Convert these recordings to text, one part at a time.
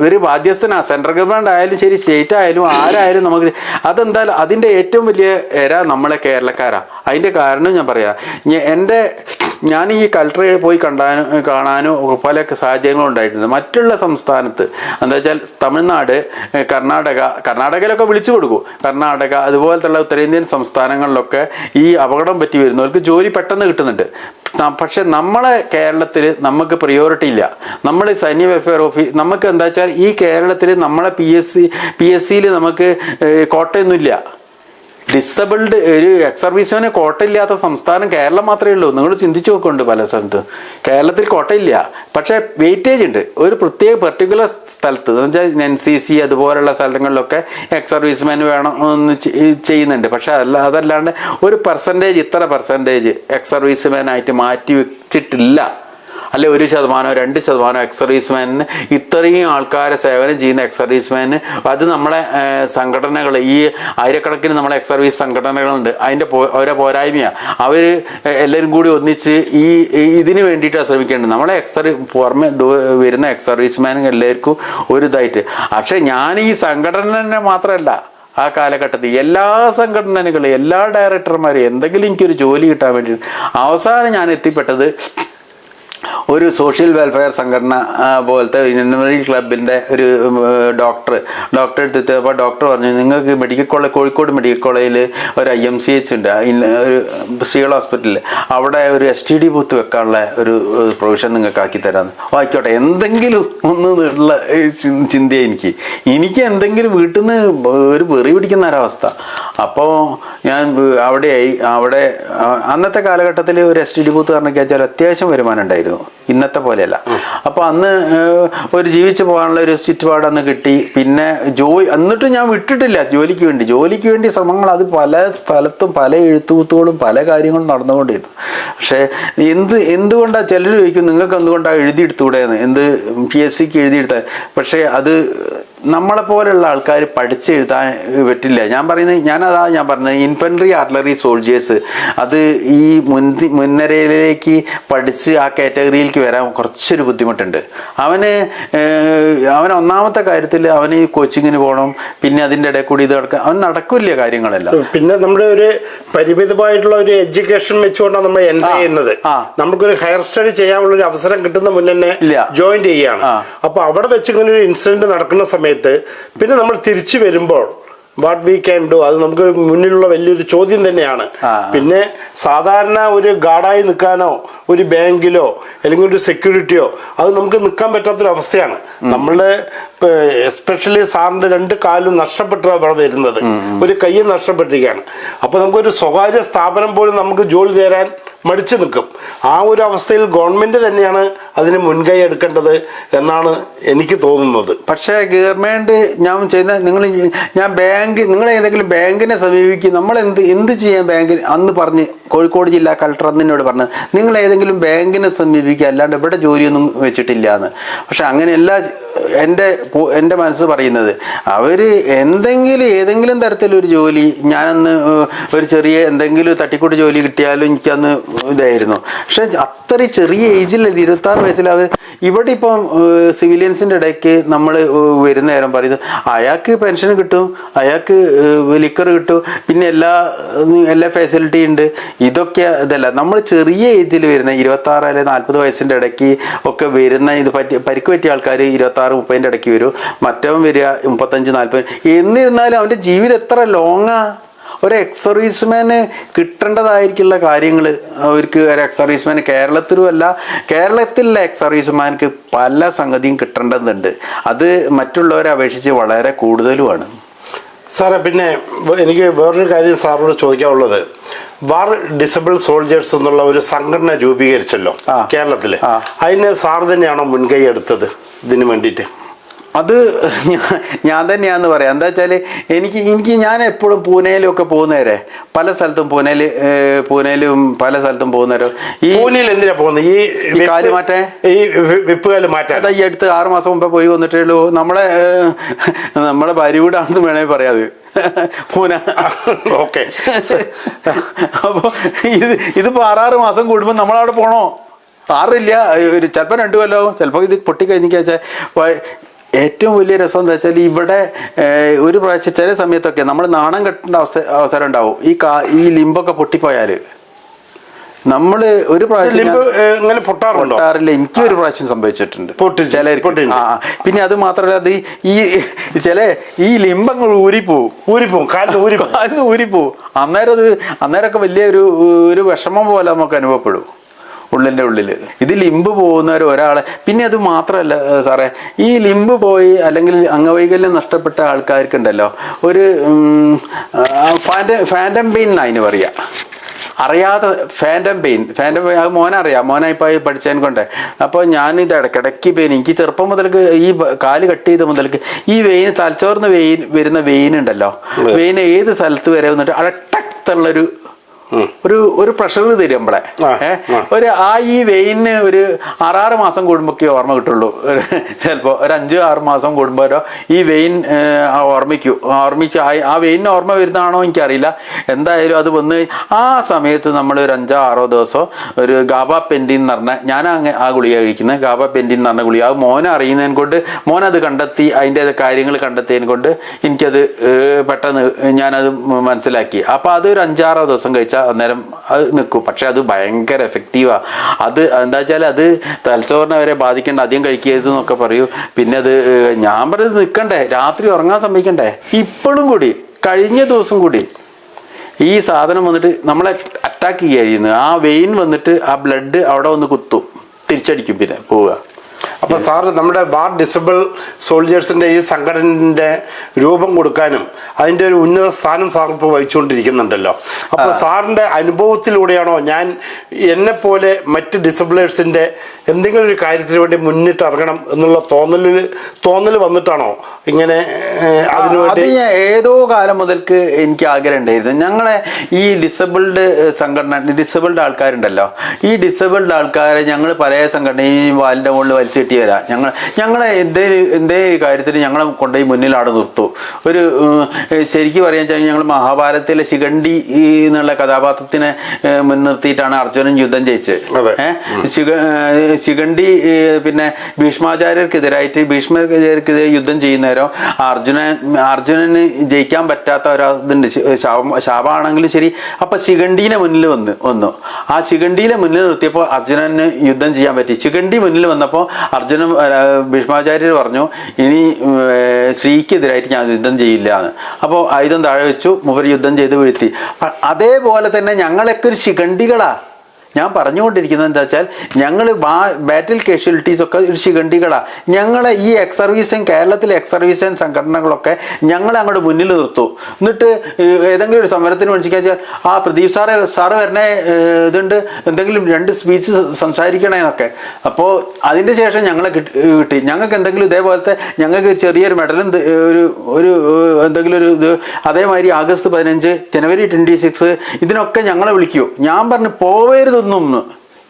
ഒരു ബാധ്യസ്ഥനാ. Central government ആയാലും ശരി, സ്റ്റേറ്റ് ആയാലും ആരായാലും നമുക്ക് അതെന്തായാലും അതിൻ്റെ ഏറ്റവും വലിയ നമ്മളെ കേരളക്കാരാ. അതിൻ്റെ കാരണം ഞാൻ പറയാം, ഞാൻ ഈ കലക്ടറെ പോയി കാണാനോ പല സാഹചര്യങ്ങളും ഉണ്ടായിട്ടുണ്ട്. മറ്റുള്ള സംസ്ഥാനത്ത് എന്താ വെച്ചാൽ തമിഴ്നാട്, കർണാടകയിലൊക്കെ വിളിച്ചു കൊടുക്കും. കർണാടക അതുപോലത്തുള്ള ഉത്തരേന്ത്യൻ സംസ്ഥാനങ്ങളിലൊക്കെ ഈ അപകടം പറ്റി വരുന്നവർക്ക് ജോലി പെട്ടെന്ന് കിട്ടുന്നുണ്ട്. പക്ഷെ നമ്മളെ കേരളത്തിൽ നമുക്ക് പ്രയോറിറ്റി ഇല്ല. നമ്മൾ സൈന്യ വെൽഫെയർ ഓഫീസ് നമുക്ക് എന്താ വെച്ചാൽ ഈ കേരളത്തിൽ നമ്മളെ പി എസ് സിയിൽ നമുക്ക് കോട്ടയൊന്നുമില്ല. ഡിസബിൾഡ് ഒരു എക്സ് സർവീസിന് കോട്ടയില്ലാത്ത സംസ്ഥാനം കേരളം മാത്രമേ ഉള്ളൂ. നിങ്ങൾ ചിന്തിച്ചു നോക്കുന്നുണ്ട് പല സ്ഥലത്ത് കേരളത്തിൽ കോട്ടയില്ല, പക്ഷേ വെയിറ്റേജ് ഉണ്ട് ഒരു പെർട്ടിക്കുലർ സ്ഥലത്ത്. എന്ന് വെച്ചാൽ NCC അതുപോലുള്ള സ്ഥലങ്ങളിലൊക്കെ എക്സ് സർവീസ്മാൻ വേണം എന്ന് ചെയ്യുന്നുണ്ട്. പക്ഷെ അതല്ലാണ്ട് ഒരു പെർസെൻറ്റേജ് ഇത്ര പെർസെൻറ്റേജ് എക്സ് സർവീസ്മാൻ ആയിട്ട് മാറ്റി വെച്ചിട്ടില്ല. അല്ലെ 1%, 2% എക്സ് സർവീസ്മാനിന് ഇത്രയും ആൾക്കാരെ സേവനം ചെയ്യുന്ന എക്സ് സർവീസ്മാന് അത് നമ്മളെ സംഘടനകൾ ഈ ആയിരക്കണക്കിന് നമ്മളെ എക്സ് സർവീസ് സംഘടനകളുണ്ട്. അതിൻ്റെ ഓരോ പോരായ്മയാണ്. അവർ എല്ലാവരും കൂടി ഒന്നിച്ച് ഇതിന് വേണ്ടിയിട്ടാണ് ശ്രമിക്കേണ്ടത്. നമ്മളെ പുറമെ വരുന്ന എക്സ് സർവീസ്മാൻ എല്ലാവർക്കും ഒരു ഇതായിട്ട്. പക്ഷെ ഞാൻ ഈ സംഘടന മാത്രമല്ല, ആ കാലഘട്ടത്തിൽ എല്ലാ സംഘടനകളും എല്ലാ ഡയറക്ടർമാരും എന്തെങ്കിലും എനിക്കൊരു ജോലി കിട്ടാൻ വേണ്ടി അവസാനം ഞാൻ എത്തിപ്പെട്ടത് ഒരു സോഷ്യൽ വെൽഫെയർ സംഘടന പോലത്തെ യൂണിവേഴ്സിറ്റി ക്ലബിൻ്റെ ഒരു ഡോക്ടർ എടുത്തെത്തിയപ്പോൾ ഡോക്ടർ പറഞ്ഞു, നിങ്ങൾക്ക് മെഡിക്കൽ കോളേജ് കോഴിക്കോട് മെഡിക്കൽ കോളേജിൽ ഒരു IMCH ഉണ്ട്, ഒരു സ്ത്രീകൾ ഹോസ്പിറ്റലിൽ, അവിടെ ഒരു STD ബൂത്ത് വെക്കാനുള്ള ഒരു പ്രൊവിഷൻ നിങ്ങൾക്ക് ആക്കി തരാമെന്ന്. ആയിക്കോട്ടെ, എന്തെങ്കിലും ഒന്നുള്ള എനിക്ക് എന്തെങ്കിലും വീട്ടിൽ നിന്ന് ഒരു വെറി പിടിക്കുന്ന ഒരവസ്ഥ. അപ്പോൾ ഞാൻ അവിടെ അന്നത്തെ കാലഘട്ടത്തിൽ ഒരു STD ബൂത്ത് കാരണമൊക്കെ വെച്ചാൽ അത്യാവശ്യം വരുമാനം ഉണ്ടായിരുന്നു, ഇന്നത്തെ പോലെയല്ല. അപ്പോൾ അന്ന് ഒരു ജീവിച്ചു പോകാനുള്ള ഒരു ചുറ്റുപാട് അന്ന് കിട്ടി. പിന്നെ എന്നിട്ടും ഞാൻ വിട്ടിട്ടില്ല ജോലിക്ക് വേണ്ടി ശ്രമങ്ങൾ. അത് പല സ്ഥലത്തും പല എഴുത്തുകുത്തുകളും പല കാര്യങ്ങളും നടന്നുകൊണ്ടിരുന്നു. പക്ഷേ എന്തുകൊണ്ടാണ് ചിലർ ചോദിക്കും, നിങ്ങൾക്ക് എന്തുകൊണ്ടാണ് എഴുതിയെടുത്തുകൂടെയെന്ന്, PSCക്ക് എഴുതിയെടുത്താൽ. പക്ഷേ അത് നമ്മളെപ്പോലെയുള്ള ആൾക്കാർ പഠിച്ചെഴുതാൻ പറ്റില്ല. ഞാൻ പറഞ്ഞത് ഇൻഫൻട്രി ആർട്ടിലറി സോൾജേഴ്സ് അത് ഈ മുൻനിരയിലേക്ക് പഠിച്ച് ആ കാറ്റഗറിയിലേക്ക് വരാൻ കുറച്ചൊരു ബുദ്ധിമുട്ടുണ്ട്. അവന് ഒന്നാമത്തെ കാര്യത്തിൽ അവന് കോച്ചിങ്ങിന് പോകണം, പിന്നെ അതിൻ്റെ ഇടയിൽ കൂടി ഇത് നടക്കില്ല കാര്യങ്ങളെല്ലാം. പിന്നെ നമ്മുടെ ഒരു പരിമിതമായിട്ടുള്ള ഒരു എഡ്യൂക്കേഷൻ വെച്ചുകൊണ്ടാണ് നമ്മൾ എൻ്റർ ചെയ്യുന്നത്. നമുക്കൊരു ഹയർ സ്റ്റഡി ചെയ്യാനുള്ള ഒരു അവസരം കിട്ടുന്ന മുന്നേ ജോയിൻ ചെയ്യുകയാണ്. അപ്പൊ അവിടെ വെച്ച് ഇങ്ങനെ ഒരു ഇൻസിഡന്റ് നടക്കുന്ന സമയത്ത് പിന്നെ നമ്മൾ തിരിച്ചു വരുമ്പോൾ വാട്ട് വി ക്യാൻ ഡു, അത് നമുക്ക് മുന്നിലുള്ള വലിയൊരു ചോദ്യം തന്നെയാണ്. പിന്നെ സാധാരണ ഒരു ഗാർഡായി നിൽക്കാനോ ഒരു ബാങ്കിലോ അല്ലെങ്കിൽ ഒരു സെക്യൂരിറ്റിയോ അത് നമുക്ക് നിൽക്കാൻ പറ്റാത്തൊരവസ്ഥയാണ്. നമ്മള് എസ്പെഷ്യലി സാറിന്റെ 2 കാലും നഷ്ടപ്പെട്ടാണ് അവിടെ വരുന്നത്, ഒരു കൈയും നഷ്ടപ്പെട്ടിരിക്കുകയാണ്. അപ്പൊ നമുക്കൊരു സ്വകാര്യ സ്ഥാപനം പോലും നമുക്ക് ജോലി തരാൻ മടിച്ചു നിൽക്കും. ആ ഒരു അവസ്ഥയിൽ ഗവൺമെന്റ് തന്നെയാണ് അതിന് മുൻകൈ എടുക്കേണ്ടത് എന്നാണ് എനിക്ക് തോന്നുന്നത്. പക്ഷേ ഗവൺമെന്റ് നിങ്ങൾ ഏതെങ്കിലും ബാങ്കിനെ സമീപിക്കും, നമ്മൾ എന്ത് ചെയ്യാൻ ബാങ്കിന് അന്ന് പറഞ്ഞ് കോഴിക്കോട് ജില്ലാ കളക്ടർ എന്നോട് പറഞ്ഞത്, നിങ്ങൾ ഏതെങ്കിലും ബാങ്കിനെ സമീപിക്കുക, അല്ലാണ്ട് ഇവിടെ ജോലിയൊന്നും വെച്ചിട്ടില്ല എന്ന്. പക്ഷെ അങ്ങനെയല്ല എൻ്റെ മനസ്സ് പറയുന്നത്. അവര് ഏതെങ്കിലും തരത്തിലൊരു ജോലി, ഞാനന്ന് ഒരു ചെറിയ എന്തെങ്കിലും തട്ടിക്കൂട്ട് ജോലി കിട്ടിയാലും എനിക്കന്ന് ഇതായിരുന്നു. പക്ഷെ അത്ര ചെറിയ ഏജിൽ 26 വയസ്സിൽ അവർ ഇവിടെ ഇപ്പം സിവിലിയൻസിൻ്റെ ഇടയ്ക്ക് നമ്മൾ വരുന്ന നേരം പറയുന്നത് അയാൾക്ക് പെൻഷൻ കിട്ടും, അയാൾക്ക് ലിക്കർ കിട്ടും, പിന്നെ എല്ലാ ഫെസിലിറ്റി ഉണ്ട്. ഇതൊക്കെ ഇതല്ല, നമ്മൾ ചെറിയ ഏജിൽ വരുന്ന 26 അല്ലെങ്കിൽ 40 വയസ്സിൻ്റെ ഇടയ്ക്ക് ഒക്കെ വരുന്ന പരിക്ക് പറ്റിയ ആൾക്കാർ 26-30 ഇടയ്ക്ക് വരും, മറ്റവൻ വരിക 35-40. എന്നിരുന്നാലും അവൻ്റെ ജീവിതം എത്ര ലോങ്ങാ. ഒരു എക്സ് സർവീസ്മാന് കിട്ടേണ്ടതായിരിക്കുള്ള കാര്യങ്ങൾ അവർക്ക് ഒരു എക്സ് സർവീസ്മാന് കേരളത്തിലുള്ള എക്സ് സർവീസ്മാർക്ക് പല സംഗതിയും കിട്ടേണ്ടതുണ്ട്. അത് മറ്റുള്ളവരെ അപേക്ഷിച്ച് വളരെ കൂടുതലുമാണ്. സാറേ, പിന്നെ എനിക്ക് വേറൊരു കാര്യം സാറിനോട് ചോദിക്കാനുള്ളത്, വാർ ഡിസബിൾ സോൾജേഴ്സ് എന്നുള്ള ഒരു സംഘടന രൂപീകരിച്ചല്ലോ കേരളത്തില്, അതിന് സാർ തന്നെയാണോ മുൻകൈ എടുത്തത് ഇതിന് വേണ്ടിയിട്ട്? അത് ഞാൻ തന്നെയാന്ന് പറയാം. എന്താ വെച്ചാല് ഞാൻ എപ്പോഴും പൂനെയിലൊക്കെ പോകുന്നവരെ പല സ്ഥലത്തും പൂനെയിലും പല സ്ഥലത്തും പോകുന്നവരോ ഈ പൂനെയിൽ എന്തിനാ പോകുന്നത്? ഈ കാല് മാറ്റേ, ഈ വിപ്പ് കാല് മാറ്റാൻ. അതാ ഈ അടുത്ത് 6 മാസം മുമ്പേ പോയി വന്നിട്ടേ ഉള്ളൂ. നമ്മളെ ഭാര്യകൂടാണെന്ന് വേണമെങ്കിൽ പറയാത് പൂനെ. ഓക്കെ. അപ്പോൾ ഇതിപ്പോ 6 മാസം കൂടുമ്പോൾ നമ്മളവിടെ പോണോ? 6 ഇല്ല, ചിലപ്പോൾ 2 കൊല്ലമാവും, ചിലപ്പോൾ ഇത് പൊട്ടിക്കഴിഞ്ഞാൽ ഏറ്റവും വലിയ രസം എന്താ വെച്ചാൽ ഇവിടെ ഒരു പ്രാവശ്യം ചില സമയത്തൊക്കെ നമ്മൾ നാണം കെട്ടേണ്ട അവസരം ഉണ്ടാവും. ഈ ലിംബൊക്കെ പൊട്ടിപ്പോയാൽ നമ്മൾ ഒരു പ്രാവശ്യം ഇങ്ങനെ പൊട്ടാറില്ല. എനിക്ക് ഒരു പ്രാവശ്യം സംഭവിച്ചിട്ടുണ്ട്. പിന്നെ അത് മാത്രമല്ല, അത് ഈ ലിംബങ്ങൾ ഊരിപ്പോവും കാലിന് ഊരിപ്പോവും. അന്നേരമൊക്കെ വലിയ ഒരു വിഷമം പോലെ നമുക്ക് അനുഭവപ്പെടും ഉള്ളിൻ്റെ ഉള്ളിൽ. ഇത് ലിംബ് ഒരാളെ. പിന്നെ അത് മാത്രമല്ല സാറേ, ഈ ലിംബ് പോയി അല്ലെങ്കിൽ അംഗവൈകല്യം നഷ്ടപ്പെട്ട ആൾക്കാർക്കുണ്ടല്ലോ ഒരു ഫാൻറ്റം പെയിൻ അതിന് പറയുക. അറിയാതെ ഫാൻറ്റം പെയിൻ അത് മോനറിയാം. മോനായിപ്പോൾ പഠിച്ചതിനെ കൊണ്ട്. അപ്പോൾ ഞാനിത് ഇടയ്ക്കിടയ്ക്ക് പെയിൻ, എനിക്ക് ചെറുപ്പം മുതൽക്ക് ഈ കാല് കട്ട് ചെയ്ത മുതൽക്ക് ഈ വെയിൻ, തലച്ചോർന്ന് വരുന്ന വെയിൻ ഉണ്ടല്ലോ, വെയിൻ ഏത് സ്ഥലത്ത് വരെ വന്നിട്ട് അടട്ടുള്ളൊരു ഒരു പ്രഷർ തരും നമ്മളെ. ഈ വെയിന് ഒരു 6 മാസം കൂടുമ്പോഴൊക്കെ ഓർമ്മ കിട്ടുള്ളൂ. ചിലപ്പോൾ ഒരു 5-6 മാസം കൂടുമ്പോഴോ ഈ വെയിൻ ഓർമ്മിച്ച് ആ വെയിനിന് ഓർമ്മ വരുന്നതാണോ എനിക്കറിയില്ല. എന്തായാലും അത് വന്ന് ആ സമയത്ത് നമ്മൾ ഒരു 5-6 ദിവസം ഒരു ഗാബാപെൻറ്റിൻ എന്ന് പറഞ്ഞ, ഞാൻ ആ ഗുളിക കഴിക്കുന്നത് ഗാബാപെൻറ്റിൻ എന്ന് പറഞ്ഞ ഗുളിക. അത് മോനെ അറിയുന്നതിനെ കൊണ്ട്, മോനത് കണ്ടെത്തി, അതിൻ്റെ കാര്യങ്ങൾ കണ്ടെത്തിയതിനെ കൊണ്ട് എനിക്കത് പെട്ടെന്ന് ഞാനത് മനസ്സിലാക്കി. അപ്പോൾ അത് ഒരു 5-6 ദിവസം കഴിച്ചാൽ അന്നേരം അത് നിൽക്കും. പക്ഷെ അത് ഭയങ്കര എഫക്റ്റീവാണ്. അത് എന്താ വെച്ചാൽ അത് തലച്ചോറിനെ വരെ ബാധിക്കേണ്ട, അധികം കഴിക്കരുത് എന്നൊക്കെ പറയൂ. പിന്നെ അത് ഞാൻ പറയുന്നത് നിൽക്കണ്ടേ, രാത്രി ഉറങ്ങാൻ സമ്മതിക്കണ്ടേ. ഇപ്പോഴും കൂടി കഴിഞ്ഞ ദിവസം കൂടി ഈ സാധനം വന്നിട്ട് നമ്മളെ അറ്റാക്ക് ചെയ്യായിരുന്നു. ആ വെയിൻ വന്നിട്ട് ആ ബ്ലഡ് അവിടെ വന്ന് കുത്തും, തിരിച്ചടിക്കും, പിന്നെ പോവുക. അപ്പൊ സാറ് നമ്മുടെ വാർ ഡിസബിൾ സോൾജേഴ്സിന്റെ ഈ സംഘടനയുടെ രൂപം കൊടുക്കാനും അതിന്റെ ഒരു ഉന്നത സ്ഥാനം സാർ ഇപ്പോൾ വഹിച്ചുകൊണ്ടിരിക്കുന്നുണ്ടല്ലോ. അപ്പൊ സാറിന്റെ അനുഭവത്തിലൂടെയാണോ ഞാൻ എന്നെ പോലെ മറ്റ് ഡിസബിളേഴ്സിന്റെ എന്തെങ്കിലും ഒരു കാര്യത്തിന് വേണ്ടി മുന്നിട്ട് ഇറങ്ങണം എന്നുള്ള തോന്നൽ വന്നിട്ടാണോ ഇങ്ങനെ അതിനുവേണ്ടി? ഏതോ കാലം മുതൽക്ക് എനിക്ക് ആഗ്രഹം ഉണ്ടായിരുന്നു. ഞങ്ങളെ ഈ ഡിസബിൾഡ് സംഘടന, ഡിസബിൾഡ് ആൾക്കാരുണ്ടല്ലോ, ഈ ഡിസബിൾഡ് ആൾക്കാരെ ഞങ്ങൾ പല സംഘടനയും വാലിന്റെ മുകളിൽ വലിച്ചു കെട്ടി വരാം. ഞങ്ങളെ എന്തേ കാര്യത്തിന് ഞങ്ങളെ കൊണ്ടുപോയി മുന്നിൽ അവിടെ നിർത്തും. ഒരു ശരിക്കും പറയാൻ വെച്ചാൽ ഞങ്ങൾ മഹാഭാരതത്തിലെ ശിഖണ്ഡി എന്നുള്ള കഥാപാത്രത്തിനെ മുൻനിർത്തിയിട്ടാണ് അർജുനൻ യുദ്ധം ജയിച്ചത്. ശിഖണ്ഡി പിന്നെ ഭീഷ്മാചാര്യർക്കെതിരായിട്ട് യുദ്ധം ചെയ്യുന്നേരം അർജുനന് ജയിക്കാൻ പറ്റാത്ത ഒരിതുണ്ട്, ശാപമാണെങ്കിലും ശരി. അപ്പൊ ശിഖണ്ഡീനെ മുന്നിൽ വന്നു. ആ ശിഖണ്ഡീനെ മുന്നിൽ നിർത്തിയപ്പോൾ അർജുനന് യുദ്ധം ചെയ്യാൻ പറ്റി. ശിഖണ്ഡി മുന്നിൽ വന്നപ്പോൾ ഭീഷ്മാചാര്യർ പറഞ്ഞു, ഇനി ശ്രീക്കെതിരായിട്ട് ഞാൻ യുദ്ധം ചെയ്യില്ല എന്ന്. അപ്പോൾ ആയുധം താഴെ വെച്ചു, മൂപ്പര് യുദ്ധം ചെയ്ത് വീഴ്ത്തി. അതേപോലെ തന്നെ ഞങ്ങളൊക്കെ ഒരു ശിഖണ്ഡികളാ. ഞാൻ പറഞ്ഞുകൊണ്ടിരിക്കുന്നത് എന്താ വെച്ചാൽ ഞങ്ങൾ ബാറ്റിൽ കാഷ്വാലിറ്റീസ് ഒക്കെ ഒരു ശിഖണ്ഡികളാണ്. ഞങ്ങളെ ഈ എക്സ് സർവീസൻ, കേരളത്തിലെ എക്സ് സർവീസൻ സംഘടനകളൊക്കെ ഞങ്ങളെ അങ്ങോട്ട് മുന്നിൽ നിർത്തും. എന്നിട്ട് ഏതെങ്കിലും ഒരു സമരത്തിന് വിളിച്ചാൽ ആ പ്രദീപ് സാറ് വരണേ, ഇതുണ്ട്, എന്തെങ്കിലും 2 സ്പീച്ച് സംസാരിക്കണേ എന്നൊക്കെ. അപ്പോൾ അതിൻ്റെ ശേഷം ഞങ്ങളെ കിട്ടി. ഞങ്ങൾക്ക് എന്തെങ്കിലും ഇതേപോലത്തെ ഞങ്ങൾക്ക് ചെറിയൊരു മെഡലും ഒരു എന്തെങ്കിലും ഒരു ഇത്, അതേമാതിരി ആഗസ്റ്റ് 15, ജനുവരി 26 ഇതിനൊക്കെ ഞങ്ങളെ വിളിക്കൂ. ഞാൻ പറഞ്ഞു പോവരുത്.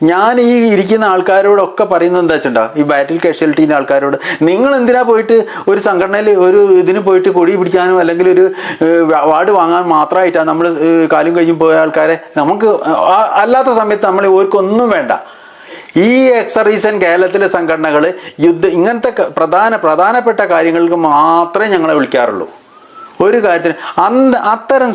ഞാൻ ഈ ഇരിക്കുന്ന ആൾക്കാരോടൊക്കെ പറയുന്നത് എന്താ വെച്ചിട്ടുണ്ടോ, ഈ ബാറ്റിൽ കാഷ്വാലിറ്റീൻ്റെ ആൾക്കാരോട്, നിങ്ങൾ എന്തിനാ പോയിട്ട് ഒരു സംഘടനയിൽ ഒരു ഇതിന് പോയിട്ട് കൊടി പിടിക്കാനോ അല്ലെങ്കിൽ ഒരു അവാർഡ് വാങ്ങാൻ മാത്രമായിട്ടാണ് നമ്മൾ കാലും കഴിഞ്ഞും പോയ ആൾക്കാരെ. നമുക്ക് അല്ലാത്ത സമയത്ത് നമ്മൾ ഓർക്കൊന്നും വേണ്ട. ഈ എക്സ് സർവീസൻ കേരളത്തിലെ സംഘടനകൾ ഇങ്ങനത്തെ പ്രധാനപ്പെട്ട കാര്യങ്ങൾക്ക് മാത്രമേ ഞങ്ങളെ വിളിക്കാറുള്ളൂ. ഒരു കാര്യത്തിന് അത്തരം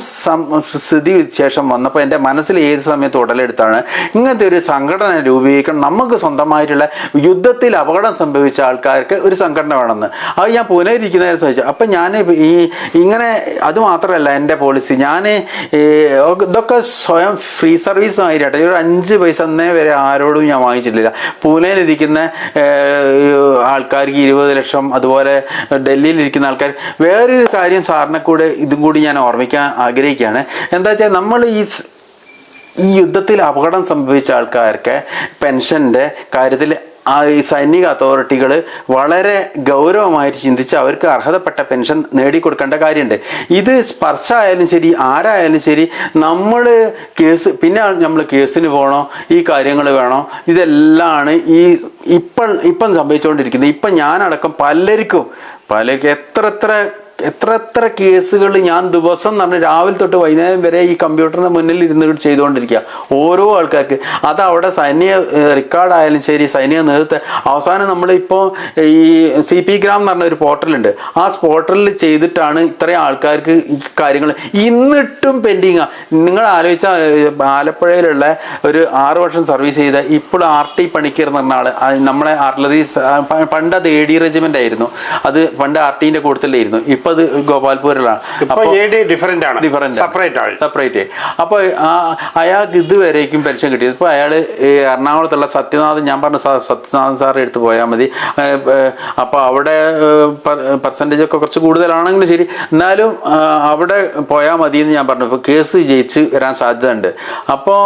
സ്ഥിതി ശേഷം വന്നപ്പോൾ എൻ്റെ മനസ്സിൽ ഏത് സമയത്ത് ഉടലെടുത്താണ് ഇങ്ങനത്തെ ഒരു സംഘടന രൂപീകരിക്കണം. നമുക്ക് സ്വന്തമായിട്ടുള്ള യുദ്ധത്തിൽ അപകടം സംഭവിച്ച ആൾക്കാർക്ക് ഒരു സംഘടന വേണമെന്ന്. അത് ഞാൻ പുനരിരിക്കുന്നതിനെ ചോദിച്ചു. അപ്പം ഞാൻ ഇങ്ങനെ അത് മാത്രമല്ല എൻ്റെ പോളിസി, ഞാൻ ഇതൊക്കെ സ്വയം ഫ്രീ സർവീസ് ആയിട്ടെ ഒരു 5 പൈസ അന്നേ വരെ ആരോടും ഞാൻ വാങ്ങിച്ചിട്ടില്ല. പൂനെയിലിരിക്കുന്ന ആൾക്കാർക്ക് 20 ലക്ഷം, അതുപോലെ ഡൽഹിയിലിരിക്കുന്ന ആൾക്കാർ. വേറൊരു കാര്യം കൂടെ ഇതും കൂടി ഞാൻ ഓർമ്മിക്കാൻ ആഗ്രഹിക്കുകയാണ്. എന്താ വെച്ചാൽ നമ്മൾ ഈ യുദ്ധത്തിൽ അപകടം സംഭവിച്ച ആൾക്കാർക്ക് പെൻഷൻ്റെ കാര്യത്തിൽ ഈ സൈനിക അതോറിറ്റികൾ വളരെ ഗൗരവമായിട്ട് ചിന്തിച്ച് അവർക്ക് അർഹതപ്പെട്ട പെൻഷൻ നേടിക്കൊടുക്കേണ്ട കാര്യമുണ്ട്. ഇത് സ്പർശായാലും ശരി, ആരായാലും ശരി, നമ്മൾ പിന്നെ നമ്മൾ കേസിന് പോകണോ, ഈ കാര്യങ്ങൾ വേണോ, ഇതെല്ലാമാണ് ഇപ്പം സംഭവിച്ചുകൊണ്ടിരിക്കുന്നത്. ഇപ്പം ഞാനടക്കം പലർക്കും എത്ര എത്ര കേസുകൾ ഞാൻ ദിവസം എന്ന് പറഞ്ഞാൽ രാവിലെ തൊട്ട് വൈകുന്നേരം വരെ ഈ കമ്പ്യൂട്ടറിന് മുന്നിൽ ഇരുന്ന് ചെയ്തുകൊണ്ടിരിക്കുക ഓരോ ആൾക്കാർക്ക്. അത് അവിടെ സൈനിക റെക്കോർഡായാലും ശരി, സൈനിക നേതൃത്വം. അവസാനം നമ്മളിപ്പോൾ ഈ CP ഗ്രാം എന്ന് പറഞ്ഞ ഒരു പോർട്ടലുണ്ട്, ആ പോർട്ടലിൽ ചെയ്തിട്ടാണ് ഇത്രയും ആൾക്കാർക്ക് ഈ കാര്യങ്ങൾ ഇന്നിട്ടും പെൻഡിങ്ങാ. നിങ്ങൾ ആലോചിച്ച ആലപ്പുഴയിലുള്ള ഒരു 6 വർഷം സർവീസ് ചെയ്ത ഇപ്പോൾ RT പണിക്കർ എന്ന് പറഞ്ഞ ആള്, നമ്മളെ ആർട്ടിലറി, പണ്ട് അത് AD റെജിമെന്റ് ആയിരുന്നു, അത് പണ്ട് RTന്റെ കൂട്ടത്തിലായിരുന്നു, ഇപ്പൊ അത് ഗോപാൽപൂരിലാണ്. സെപ്പറേറ്റ്. അപ്പൊ അയാൾക്ക് ഇതുവരേക്കും പെൻഷൻ കിട്ടിയത്. ഇപ്പൊ അയാള് എറണാകുളത്തുള്ള സത്യനാഥൻ, ഞാൻ പറഞ്ഞ സത്യനാഥൻ സാറിന്റെ അടുത്ത് പോയാൽ മതി. അപ്പൊ അവിടെ പെർസെൻറ്റേജ് ഒക്കെ കുറച്ച് കൂടുതലാണെങ്കിലും ശരി, എന്നാലും അവിടെ പോയാൽ മതി എന്ന് ഞാൻ പറഞ്ഞു. ഇപ്പോൾ കേസ് ജയിച്ച് വരാൻ സാധ്യത ഉണ്ട്. അപ്പോൾ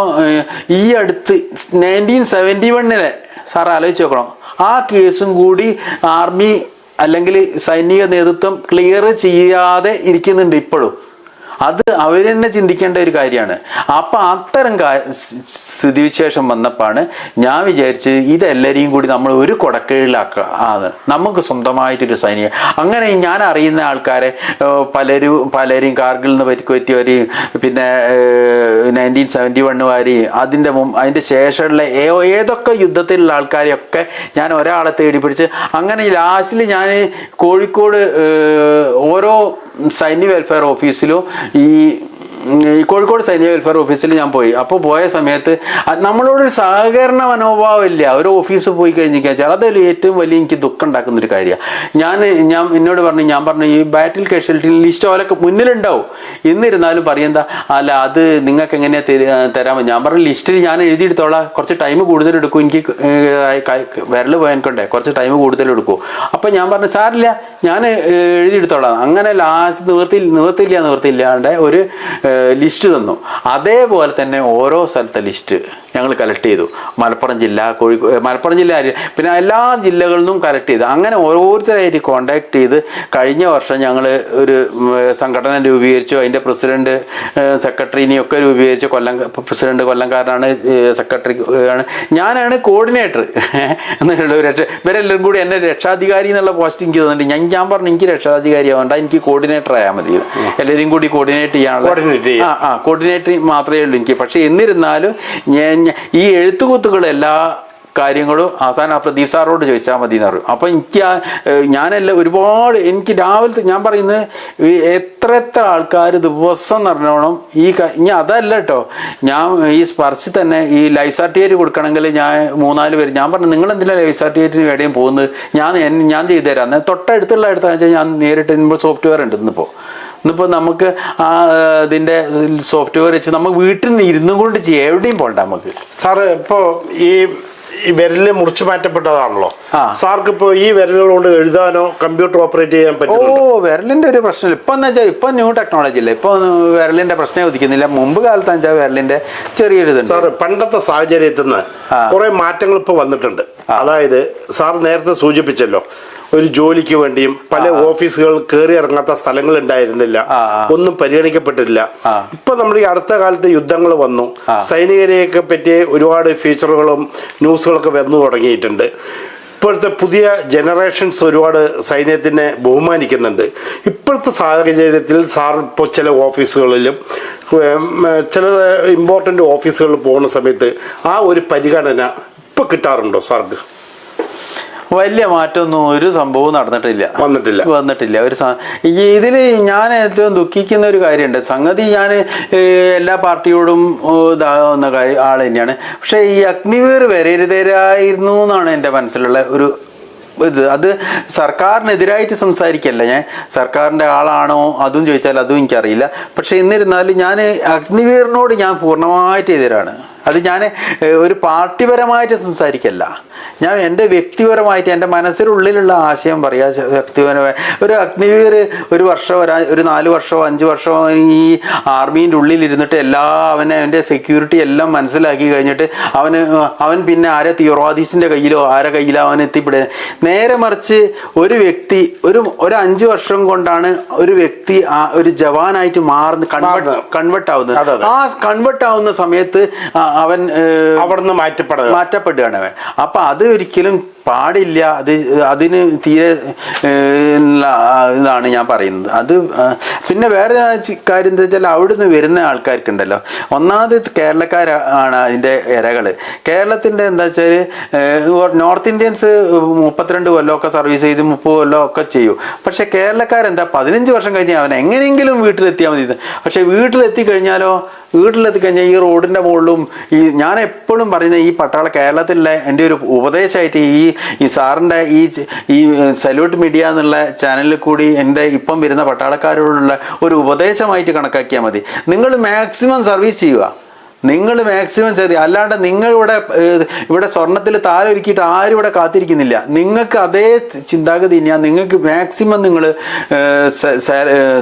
ഈ അടുത്ത് 1971 സാർ ആലോചിച്ച് നോക്കണം, ആ കേസും കൂടി ആർമി അല്ലെങ്കിൽ സൈനിക നേതൃത്വം ക്ലിയർ ചെയ്യാതെ ഇരിക്കുന്നുണ്ട് ഇപ്പോഴും. അത് അവർ തന്നെ ചിന്തിക്കേണ്ട ഒരു കാര്യമാണ്. അപ്പം അത്തരം സ്ഥിതിവിശേഷം വന്നപ്പോഴാണ് ഞാൻ വിചാരിച്ചത് ഇതെല്ലാവരെയും കൂടി നമ്മൾ ഒരു കൊടക്കീഴിലാക്കാണ്, നമുക്ക് സ്വന്തമായിട്ടൊരു സൈനിക. അങ്ങനെ ഞാൻ അറിയുന്ന ആൾക്കാരെ പലരും കാർഗിൽ നിന്ന് പറ്റിയവരെയും പിന്നെ 1971 അതിൻ്റെ ശേഷമുള്ള ഏതൊക്കെ യുദ്ധത്തിലുള്ള ആൾക്കാരെയൊക്കെ ഞാൻ ഒരാളെ തേടി പിടിച്ച്, അങ്ങനെ ലാസ്റ്റിൽ ഞാൻ കോഴിക്കോട് ഓരോ സൈനിക വെൽഫെയർ ഓഫീസിലും ഈ കോഴിക്കോട് സൈനിക വെൽഫെയർ ഓഫീസിൽ ഞാൻ പോയി. അപ്പോൾ പോയ സമയത്ത് നമ്മളോടൊരു സഹകരണ മനോഭാവം ഇല്ല. ഒരു ഓഫീസ് പോയി കഴിഞ്ഞാൽ അതിൽ ഏറ്റവും വലിയ എനിക്ക് ദുഃഖം ഉണ്ടാക്കുന്നൊരു കാര്യമാണ്. ഞാൻ എന്നോട് പറഞ്ഞു ഈ ബാറ്റിൽ കാഷ്വാലിറ്റി ലിസ്റ്റ് ഓലൊക്കെ മുന്നിലുണ്ടാവും, എന്നിരുന്നാലും പറയുന്ന അല്ല അത് നിങ്ങൾക്ക് എങ്ങനെയാണ് തരാമോ? ഞാൻ പറഞ്ഞു ലിസ്റ്റിൽ ഞാൻ എഴുതിയെടുത്തോളാം, കുറച്ച് ടൈം കൂടുതലെടുക്കും, എനിക്ക് വിരൽ പോയാൻകൊണ്ടേ കുറച്ച് ടൈം കൂടുതലെടുക്കും. അപ്പം ഞാൻ പറഞ്ഞു സാറില്ല, ഞാൻ എഴുതിയെടുത്തോളാം. അങ്ങനെ ലാസ്റ്റ് നിവൃത്തിയില്ലാണ്ട് ഒരു ലിസ്റ്റ് തന്നു. അതേപോലെ തന്നെ ഓരോ സ്ഥലത്തെ ലിസ്റ്റ് ഞങ്ങൾ കളക്ട് ചെയ്തു. മലപ്പുറം ജില്ല, മലപ്പുറം ജില്ല, പിന്നെ എല്ലാ ജില്ലകളിൽ നിന്നും കളക്ട് ചെയ്തു. അങ്ങനെ ഓരോരുത്തരായിട്ട് കോണ്ടാക്ട് ചെയ്ത് കഴിഞ്ഞ വർഷം ഞങ്ങൾ ഒരു സംഘടന രൂപീകരിച്ചു. അതിൻ്റെ പ്രസിഡന്റ് സെക്രട്ടറിനെയൊക്കെ രൂപീകരിച്ചു. പ്രസിഡന്റ് കൊല്ലംകാരനാണ്, സെക്രട്ടറി ആണ്, ഞാനാണ് കോർഡിനേറ്റർ എന്നുള്ള ഇവരെല്ലാം കൂടി എന്നെ രക്ഷാധികാരി എന്നുള്ള പോസ്റ്റ് എനിക്ക് തോന്നുന്നുണ്ട്. ഞാൻ പറഞ്ഞു എനിക്ക് രക്ഷാധികാരി ആവണ്ട, എനിക്ക് കോർഡിനേറ്റർ ആയാൽ മതി, എല്ലാവരും കൂടി കോർഡിനേറ്റ് ചെയ്യാനുള്ള കോർഡിനേറ്റർ മാത്രമേ ഉള്ളൂ എനിക്ക്. പക്ഷെ എന്നിരുന്നാലും ഈ എഴുത്തുകുത്തുകൾ എല്ലാ കാര്യങ്ങളും അവസാനം പ്രദീപ് സാറോട് ചോദിച്ചാൽ മതി എന്ന് പറയും. അപ്പോൾ ഞാനെല്ലാം ഒരുപാട് എനിക്ക് രാവിലത്തെ ഞാൻ പറയുന്നത് എത്ര ആൾക്കാർ ദിവസം നിറഞ്ഞോണം ഇനി അതല്ല കേട്ടോ. ഞാൻ ഈ സ്പർശി തന്നെ ഈ ലൈഫ് സർട്ടിഫിക്കറ്റ് കൊടുക്കണമെങ്കിൽ ഞാൻ 3-4 പേര് ഞാൻ പറഞ്ഞു നിങ്ങൾ എന്തിനാണ് ലൈഫ് സർട്ടിഫിക്കറ്റിന് എവിടെയും പോകുന്നത്, ഞാൻ ചെയ്തു തരാം. തൊട്ടടുത്തുള്ള വെച്ചാൽ ഞാൻ നേരിട്ട് ഇപ്പോൾ സോഫ്റ്റ്വെയർ ഉണ്ട് ഇന്നിപ്പോൾ നമുക്ക് ഇതിൻ്റെ സോഫ്റ്റ്വെയർ വെച്ച് നമുക്ക് വീട്ടിൽ നിന്ന് ഇരുന്നും കൊണ്ട് ചെയ്യാം, എവിടെയും പോകണ്ട നമുക്ക്. സാറ് ഇപ്പോൾ ഈ വിരലിൽ മുറിച്ചു മാറ്റപ്പെട്ടതാണല്ലോ, സാർക്ക് ഇപ്പോൾ ഈ വിരലുകൾ കൊണ്ട് എഴുതാനോ കമ്പ്യൂട്ടർ ഓപ്പറേറ്റ് ചെയ്യാൻ പറ്റുമോ? വിരലിന്റെ ഒരു പ്രശ്നമില്ല. ഇപ്പൊ എന്ന് വെച്ചാൽ ഇപ്പൊ ന്യൂ ടെക്നോളജി ഇല്ല, ഇപ്പൊ വിരലിന്റെ പ്രശ്നം ഉദിക്കുന്നില്ല. മുമ്പ് കാലത്ത് വെച്ചാൽ വിരലിന്റെ ചെറിയൊരു സാറ് പണ്ടത്തെ സാഹചര്യത്തിൽ നിന്ന് കുറെ മാറ്റങ്ങൾ ഇപ്പൊ വന്നിട്ടുണ്ട്. അതായത് സാർ നേരത്തെ സൂചിപ്പിച്ചല്ലോ, ഒരു ജോലിക്ക് വേണ്ടിയും പല ഓഫീസുകൾ കയറി ഇറങ്ങാത്ത സ്ഥലങ്ങൾ ഉണ്ടായിരുന്നില്ല, ഒന്നും പരിഗണിക്കപ്പെട്ടില്ല. ഇപ്പൊ നമ്മൾ ഈ അടുത്ത കാലത്ത് യുദ്ധങ്ങൾ വന്നു, സൈനികരെയൊക്കെ പറ്റി ഒരുപാട് ഫീച്ചറുകളും ന്യൂസുകളൊക്കെ വന്നു തുടങ്ങിയിട്ടുണ്ട്. ഇപ്പോഴത്തെ പുതിയ ജനറേഷൻസ് ഒരുപാട് സൈന്യത്തിനെ ബഹുമാനിക്കുന്നുണ്ട്. ഇപ്പോഴത്തെ സാഹചര്യത്തിൽ സാർ ഇപ്പോൾ ചില ഓഫീസുകളിലും ചില ഇമ്പോർട്ടൻ്റ് ഓഫീസുകളിൽ പോകുന്ന സമയത്ത് ആ ഒരു പരിഗണന ഇപ്പൊ കിട്ടാറുണ്ടോ സാർക്ക്? വലിയ മാറ്റമൊന്നും ഒരു സംഭവവും വന്നിട്ടില്ല. ഒരു ഇതിൽ ഞാൻ ഏറ്റവും ദുഃഖിക്കുന്ന ഒരു കാര്യമുണ്ട്. സംഗതി ഞാൻ എല്ലാ പാർട്ടിയോടും ഇതാകുന്ന ആൾ തന്നെയാണ്. പക്ഷെ ഈ അഗ്നിവീർ വരരുതരായിരുന്നു എന്നാണ് എൻ്റെ മനസ്സിലുള്ള ഒരു ഇത്. അത് സർക്കാരിനെതിരായിട്ട് സംസാരിക്കല്ല ഞാൻ, സർക്കാരിൻ്റെ ആളാണോ അതും ചോദിച്ചാൽ അതും എനിക്കറിയില്ല. പക്ഷെ എന്നിരുന്നാലും ഞാൻ അഗ്നിവീറിനോട് ഞാൻ പൂർണ്ണമായിട്ട് എതിരാണ്. അത് ഞാൻ ഒരു പാർട്ടിപരമായിട്ട് സംസാരിക്കല്ല, ഞാൻ എൻ്റെ വ്യക്തിപരമായിട്ട് എൻ്റെ മനസ്സിനുള്ളിലുള്ള ആശയം പറയാ. വ്യക്തിപരമായ ഒരു അഗ്നിവീർ ഒരു വർഷം ഒരു 4 വർഷമോ 5 വർഷമോ ഈ ആർമീൻ്റെ ഉള്ളിൽ ഇരുന്നിട്ട് അവൻ്റെ സെക്യൂരിറ്റി എല്ലാം മനസ്സിലാക്കി കഴിഞ്ഞിട്ട് അവൻ പിന്നെ ആരെ തീവ്രവാദീസിൻ്റെ കയ്യിലോ ആരെ കയ്യിലോ അവൻ എത്തിപ്പെടുക. നേരെ മറിച്ച് ഒരു വ്യക്തി ഒരു 5 വർഷം കൊണ്ടാണ് ഒരു വ്യക്തി ഒരു ജവാനായിട്ട് കൺവെർട്ട് ആവുന്നത്. ആ കൺവെർട്ട് ആവുന്ന സമയത്ത് അവൻ അവിടുന്ന് മാറ്റപ്പെടുകയാണ് അവൻ. അപ്പൊ അത് ഒരിക്കലും പാടില്ല. അതിന് തീരെ ഇതാണ് ഞാൻ പറയുന്നത്. അത് പിന്നെ വേറെ കാര്യം എന്താ വെച്ചാൽ അവിടുന്ന് വരുന്ന ആൾക്കാർക്കുണ്ടല്ലോ, ഒന്നാമത് കേരളക്കാരാണ് അതിൻ്റെ ഇരകൾ. കേരളത്തിൻ്റെ എന്താ വെച്ചാൽ നോർത്ത് ഇന്ത്യൻസ് 32 കൊല്ലമൊക്കെ സർവീസ് ചെയ്ത് 30 കൊല്ലമൊക്കെ ചെയ്യും. പക്ഷെ കേരളക്കാരെന്താ 15 വർഷം കഴിഞ്ഞാൽ അവൻ എങ്ങനെയെങ്കിലും വീട്ടിലെത്തിയാൽ മതി. പക്ഷെ വീട്ടിലെത്തിക്കഴിഞ്ഞാൽ ഈ റോഡിൻ്റെ മുകളിലും ഞാൻ എപ്പോഴും പറയുന്നത് ഈ പട്ടാള കേരളത്തിലെ എൻ്റെ ഒരു ഉപദേശമായിട്ട് ഈ സാറിൻ്റെ ഈ സല്യൂട്ട് മീഡിയ എന്നുള്ള ചാനലിൽ കൂടി എൻ്റെ ഇപ്പം വരുന്ന പട്ടാളക്കാരോടുള്ള ഒരു ഉപദേശമായിട്ട് കണക്കാക്കിയാൽ മതി. നിങ്ങൾ മാക്സിമം സർവീസ് ചെയ്യുക. നിങ്ങൾ മാക്സിമം ചെറിയ, അല്ലാണ്ട് നിങ്ങൾ ഇവിടെ സ്വർണത്തിൽ താലൊരുക്കിയിട്ട് ആരും ഇവിടെ കാത്തിരിക്കുന്നില്ല. നിങ്ങൾക്ക് അതേ ചിന്താഗതി തന്നെയാണ്. നിങ്ങൾക്ക് മാക്സിമം നിങ്ങൾ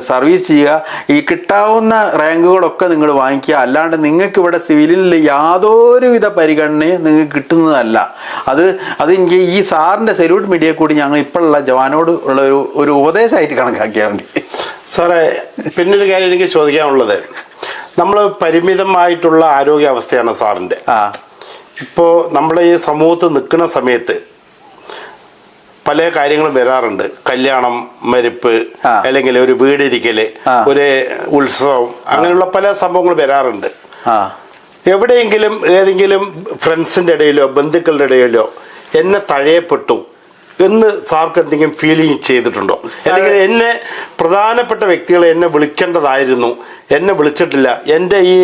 സർവീസ് ചെയ്യുക. ഈ കിട്ടാവുന്ന റാങ്കുകളൊക്കെ നിങ്ങൾ വാങ്ങിക്കുക. അല്ലാണ്ട് നിങ്ങൾക്ക് ഇവിടെ സിവിലിൽ യാതൊരുവിധ പരിഗണനയും നിങ്ങൾക്ക് കിട്ടുന്നതല്ല. അത് എനിക്ക് ഈ സാറിൻ്റെ സല്യൂട്ട് മീഡിയ കൂടി ഞങ്ങൾ ഇപ്പോഴുള്ള ജവാനോട് ഉള്ള ഒരു ഉപദേശമായിട്ട് കണക്കാക്കിയാൽ മതി. സാറേ, പിന്നൊരു കാര്യം എനിക്ക് ചോദിക്കാനുള്ളത്, നമ്മൾ പരിമിതമായിട്ടുള്ള ആരോഗ്യാവസ്ഥയാണ് സാറിൻ്റെ. ഇപ്പോൾ നമ്മൾ ഈ സമൂഹത്ത് നിൽക്കുന്ന സമയത്ത് പല കാര്യങ്ങളും വരാറുണ്ട്. കല്യാണം, മരിപ്പ്, അല്ലെങ്കിൽ ഒരു വീടിരിക്കല്, ഒരു ഉത്സവം, അങ്ങനെയുള്ള പല സംഭവങ്ങൾ വരാറുണ്ട്. എവിടെയെങ്കിലും ഏതെങ്കിലും ഫ്രണ്ട്സിൻ്റെ ഇടയിലോ ബന്ധുക്കളുടെ ഇടയിലോ എന്നെ തഴയപ്പെട്ടു എന്ന് സാർക്ക് എന്തെങ്കിലും ഫീലിംഗ് ചെയ്തിട്ടുണ്ടോ? അല്ലെങ്കിൽ എന്നെ പ്രധാനപ്പെട്ട വ്യക്തികളെ എന്നെ വിളിക്കേണ്ടതായിരുന്നു, എന്നെ വിളിച്ചിട്ടില്ല, എൻ്റെ ഈ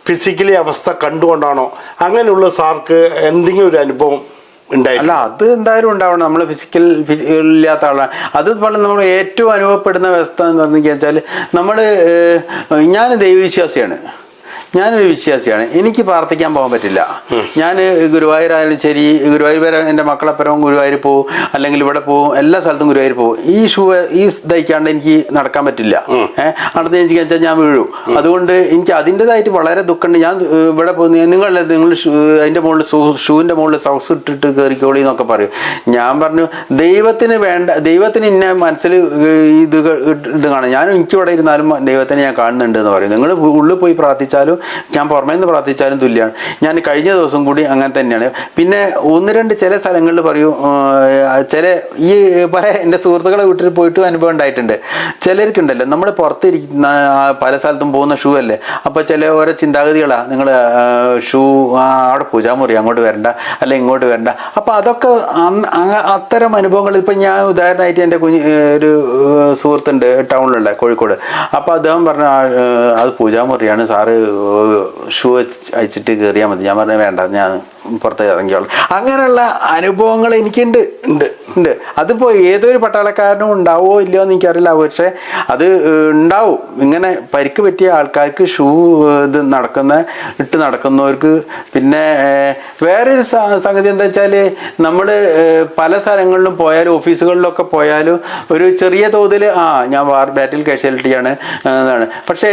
ഫിസിക്കലി അവസ്ഥ കണ്ടുകൊണ്ടാണോ, അങ്ങനെയുള്ള സാർക്ക് എന്തെങ്കിലും ഒരു അനുഭവം ഉണ്ടായില്ല? അത് എന്തായാലും ഉണ്ടാവണം. നമ്മൾ ഫിസിക്കൽ ഇല്ലാത്ത ആളാണ്. അത് നമ്മൾ ഏറ്റവും അനുഭവപ്പെടുന്ന അവസ്ഥ എന്ന് പറഞ്ഞു വെച്ചാൽ ഞാൻ ദൈവവിശ്വാസിയാണ്. ഞാനൊരു വിശ്വാസിയാണ്. എനിക്ക് പ്രാർത്ഥിക്കാൻ പോകാൻ പറ്റില്ല. ഞാൻ ഗുരുവായൂരായാലും ശരി, ഗുരുവായൂർ വരെ എൻ്റെ മക്കളപ്പുറവും ഗുരുവായൂർ പോവും, അല്ലെങ്കിൽ ഇവിടെ പോവും, എല്ലാ സ്ഥലത്തും ഗുരുവായൂർ പോവും. ഈ ദഹിക്കാണ്ട് എനിക്ക് നടക്കാൻ പറ്റില്ല. അടുത്ത എനിക്ക് വെച്ചാൽ ഞാൻ വീഴും. അതുകൊണ്ട് എനിക്ക് അതിൻ്റെതായിട്ട് വളരെ ദുഃഖമുണ്ട്. ഞാൻ ഇവിടെ നിങ്ങൾ അതിൻ്റെ മുകളിൽ ഷൂവിൻ്റെ മുകളിൽ സോക്സ് ഇട്ടിട്ട് കയറിക്കോളി എന്നൊക്കെ പറയും. ഞാൻ പറഞ്ഞു ദൈവത്തിന് ഇന്ന മനസ്സിൽ ഇത് കാണാം. എനിക്ക് ഇവിടെ ഇരുന്നാലും ദൈവത്തിനെ ഞാൻ കാണുന്നുണ്ട് എന്ന് പറയും. നിങ്ങൾ ഉള്ളിൽ പോയി പ്രാർത്ഥിച്ചാലും ഞാൻ പുറമേ നിന്ന് പ്രാർത്ഥിച്ചാലും തുല്യമാണ്. ഞാൻ കഴിഞ്ഞ ദിവസം കൂടി അങ്ങനെ തന്നെയാണ്. പിന്നെ 1-2 ചില സ്ഥലങ്ങളിൽ പറയും, എൻ്റെ സുഹൃത്തുക്കളെ വീട്ടിൽ പോയിട്ട് അനുഭവം ഉണ്ടായിട്ടുണ്ട്. ചിലർക്കുണ്ടല്ലോ, നമ്മൾ പുറത്തിരിക്കുന്ന പല സ്ഥലത്തും പോകുന്ന ഷൂ അല്ലേ, അപ്പോൾ ഓരോ ചിന്താഗതികളാണ്. നിങ്ങൾ ഷൂ അവിടെ പൂജാമുറി, അങ്ങോട്ട് വരണ്ട, അല്ലെ ഇങ്ങോട്ട് വരണ്ട. അപ്പോൾ അതൊക്കെ അത്തരം അനുഭവങ്ങൾ. ഇപ്പം ഞാൻ ഉദാഹരണമായിട്ട് എൻ്റെ ഒരു സുഹൃത്തുണ്ട് ടൗണിലുള്ള കോഴിക്കോട്. അപ്പോൾ അദ്ദേഹം പറഞ്ഞു അത് പൂജാമുറിയാണ് സാറ്, ഷൂ അയച്ചിട്ട് കയറിയാൽ മതി. ഞാൻ പറഞ്ഞ വേണ്ട, ഞാൻ പുറത്തേക്ക് ഇറങ്ങിയോളാം. അങ്ങനെയുള്ള അനുഭവങ്ങൾ എനിക്കുണ്ട്. ഉണ്ട്. അതിപ്പോൾ ഏതൊരു പട്ടാളക്കാരനും ഉണ്ടാവോ ഇല്ലയോ എന്ന് എനിക്കറിയില്ല. പക്ഷേ അത് ഉണ്ടാവും. ഇങ്ങനെ പരിക്ക് പറ്റിയ ആൾക്കാർക്ക് ഷൂ ഇട്ട് നടക്കുന്നവർക്ക്. പിന്നെ വേറൊരു സംഗതി എന്താ വെച്ചാൽ, നമ്മൾ പല സ്ഥലങ്ങളിലും പോയാലും ഓഫീസുകളിലൊക്കെ പോയാലും ഒരു ചെറിയ തോതിൽ ഞാൻ ബാറ്റിൽ കാഷ്വാലിറ്റിയാണ് എന്നാണ്. പക്ഷേ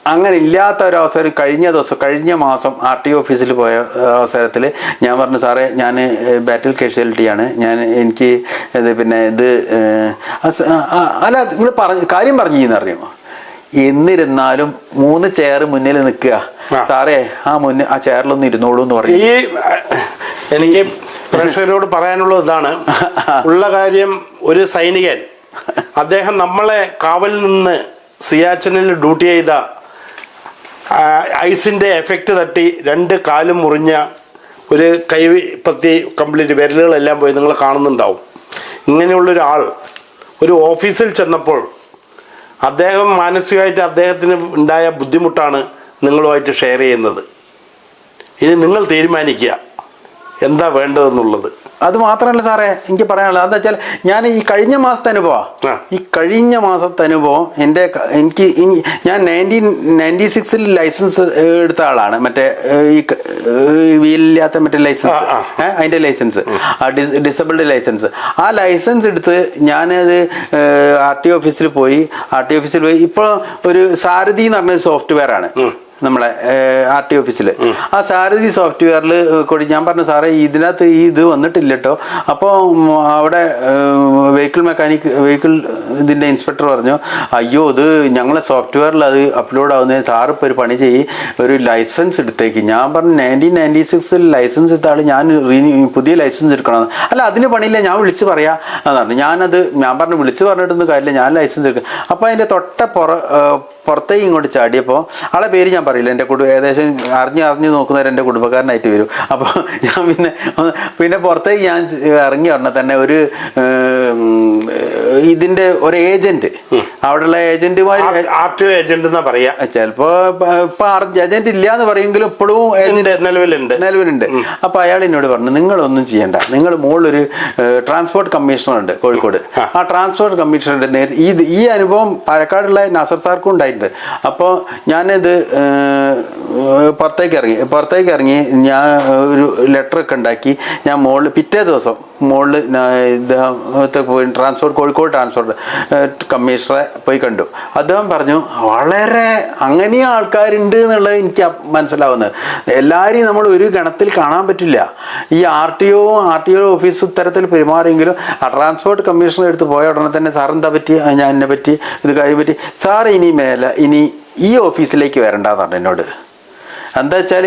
അങ്ങനെ ഇല്ലാത്ത ഒരവസരം കഴിഞ്ഞ മാസം RTO ഓഫീസിൽ പോയ അവസരത്തിൽ ഞാൻ പറഞ്ഞു, സാറേ ഞാൻ ബാറ്റിൽ കാഷ്വാലിറ്റിയാണ്, എനിക്ക് അല്ല നിങ്ങൾ കാര്യം പറഞ്ഞു അറിയുമോ? എന്നിരുന്നാലും 3 ചെയർ മുന്നിൽ നിൽക്കുക, സാറേ ആ ചെയറിലൊന്ന് ഇരുന്നോളൂ എന്ന് പറയും. എനിക്ക് പ്രേക്ഷകരോട് പറയാനുള്ളത് ഇതാണ്. ഉള്ള കാര്യം, ഒരു സൈനികൻ അദ്ദേഹം നമ്മളെ കാവലിൽ നിന്ന് സിയാച്ചിനിൽ ഡ്യൂട്ടി ചെയ്ത ഐസിൻ്റെ എഫക്റ്റ് തട്ടി 2 കാലും മുറിഞ്ഞ ഒരു കൈപ്പത്തി കംപ്ലീറ്റ് വിരലുകളെല്ലാം പോയി നിങ്ങൾ കാണുന്നുണ്ടാവും. ഇങ്ങനെയുള്ളൊരാൾ ഒരു ഓഫീസിൽ ചെന്നപ്പോൾ അദ്ദേഹം മാനസികമായിട്ട് അദ്ദേഹത്തിന് ഉണ്ടായ ബുദ്ധിമുട്ടാണ് നിങ്ങളുമായിട്ട് ഷെയർ ചെയ്യുന്നത്. ഇനി നിങ്ങൾ തീരുമാനിക്കുക എന്താ വേണ്ടതെന്നുള്ളത്. അത് മാത്രമല്ല സാറേ, എനിക്ക് പറയാനുള്ളത് എന്താ വെച്ചാൽ, ഞാൻ ഈ കഴിഞ്ഞ മാസത്തെ അനുഭവം ഞാൻ 1996 ലൈസൻസ് എടുത്ത ആളാണ്. മറ്റേ ഈ വീലില്ലാത്ത മറ്റേ ലൈസൻസ്, അതിൻ്റെ ലൈസൻസ്, ഡിസബിൾഡ് ലൈസൻസ്. ആ ലൈസൻസ് എടുത്ത് ഞാനത് RTO ഓഫീസിൽ പോയി. ഇപ്പോൾ ഒരു സാരഥി എന്ന് പറഞ്ഞ സോഫ്റ്റ്വെയർ ആണ്. നമ്മളെ RT ഓഫീസിൽ. ആ സാരഥി സോഫ്റ്റ്വെയറിൽ കൂടി ഞാൻ പറഞ്ഞു സാറേ ഇതിനകത്ത് ഈ ഇത് വന്നിട്ടില്ല കേട്ടോ. അപ്പോൾ അവിടെ വെഹിക്കിൾ ഇതിൻ്റെ ഇൻസ്പെക്ടർ പറഞ്ഞു അയ്യോ ഇത് ഞങ്ങളെ സോഫ്റ്റ്വെയറിൽ അത് അപ്ലോഡ് ആവുന്നതിന് സാറ് ഇപ്പോൾ ഒരു പണി ചെയ്യും, ഒരു ലൈസൻസ് എടുത്തേക്ക്. ഞാൻ പറഞ്ഞു 1996 ലൈസൻസ് എടുത്താൽ ഞാൻ പുതിയ ലൈസൻസ് എടുക്കണം. അല്ല അതിന് പണിയില്ല, ഞാൻ വിളിച്ച് പറയാം എന്നാണ്. ഞാൻ പറഞ്ഞു വിളിച്ച് പറഞ്ഞിട്ടൊന്നും കാര്യമില്ല, ഞാൻ ലൈസൻസ് എടുക്കും. അപ്പോൾ അതിൻ്റെ പുറത്തേക്ക് ഇങ്ങോട്ട് ചാടിയപ്പോൾ ആളെ പേര് ഞാൻ പറയില്ല, എൻ്റെ ഏകദേശം അറിഞ്ഞ് നോക്കുന്നവർ എൻ്റെ കുടുംബക്കാരനായിട്ട് വരും. അപ്പോൾ ഞാൻ പിന്നെ പുറത്തേക്ക് ഞാൻ ഇറങ്ങി പറഞ്ഞാൽ തന്നെ ഒരു ഇതിൻ്റെ ഒരു ഏജന്റ്, അവിടെയുള്ള ഏജന്റുമാർ ഏജന്റ് എന്നാ പറയാ, ചിലപ്പോ ഇപ്പൊ ഏജന്റ് ഇല്ല എന്ന് പറയുമെങ്കിലും ഇപ്പോഴും നിലവിലുണ്ട്. അപ്പൊ അയാൾ എന്നോട് പറഞ്ഞു നിങ്ങളൊന്നും ചെയ്യണ്ട, നിങ്ങൾ മുകളിലൊരു ട്രാൻസ്പോർട്ട് കമ്മീഷണർ ഉണ്ട് കോഴിക്കോട്, ആ ട്രാൻസ്പോർട്ട് കമ്മീഷണറുടെ ഈ അനുഭവം പാലക്കാടുള്ള നാസർ സാർക്കും ഉണ്ടായിട്ടുണ്ട്. അപ്പോൾ ഞാനിത് പുറത്തേക്ക് ഇറങ്ങി ഞാൻ ഒരു ലെറ്റർ ഒക്കെ ഉണ്ടാക്കി ഞാൻ മുകളിൽ പിറ്റേ ദിവസം മുകളിൽ കോഴിക്കോട് ട്രാൻസ്പോർട്ട് കമ്മീഷണറെ പോയി കണ്ടു. അദ്ദേഹം പറഞ്ഞു വളരെ അങ്ങനെയും ആൾക്കാരുണ്ട് എന്നുള്ളത് എനിക്ക് മനസ്സിലാവുന്നത്. എല്ലാവരെയും നമ്മൾ ഒരു ഗണത്തിൽ കാണാൻ പറ്റില്ല. ഈ RTO ഓഫീസ് ഇത്തരത്തിൽ പെരുമാറിയെങ്കിലും ആ ട്രാൻസ്പോർട്ട് കമ്മീഷണർ എടുത്ത് പോയ ഉടനെ തന്നെ സാർ എന്താ പറ്റി, ഞാൻ എന്നെ പറ്റി ഇത് കാര്യം പറ്റി സാർ ഇനി ഈ ഓഫീസിലേക്ക് വരണ്ടെന്നാണ് എന്നോട്. എന്താ വെച്ചാൽ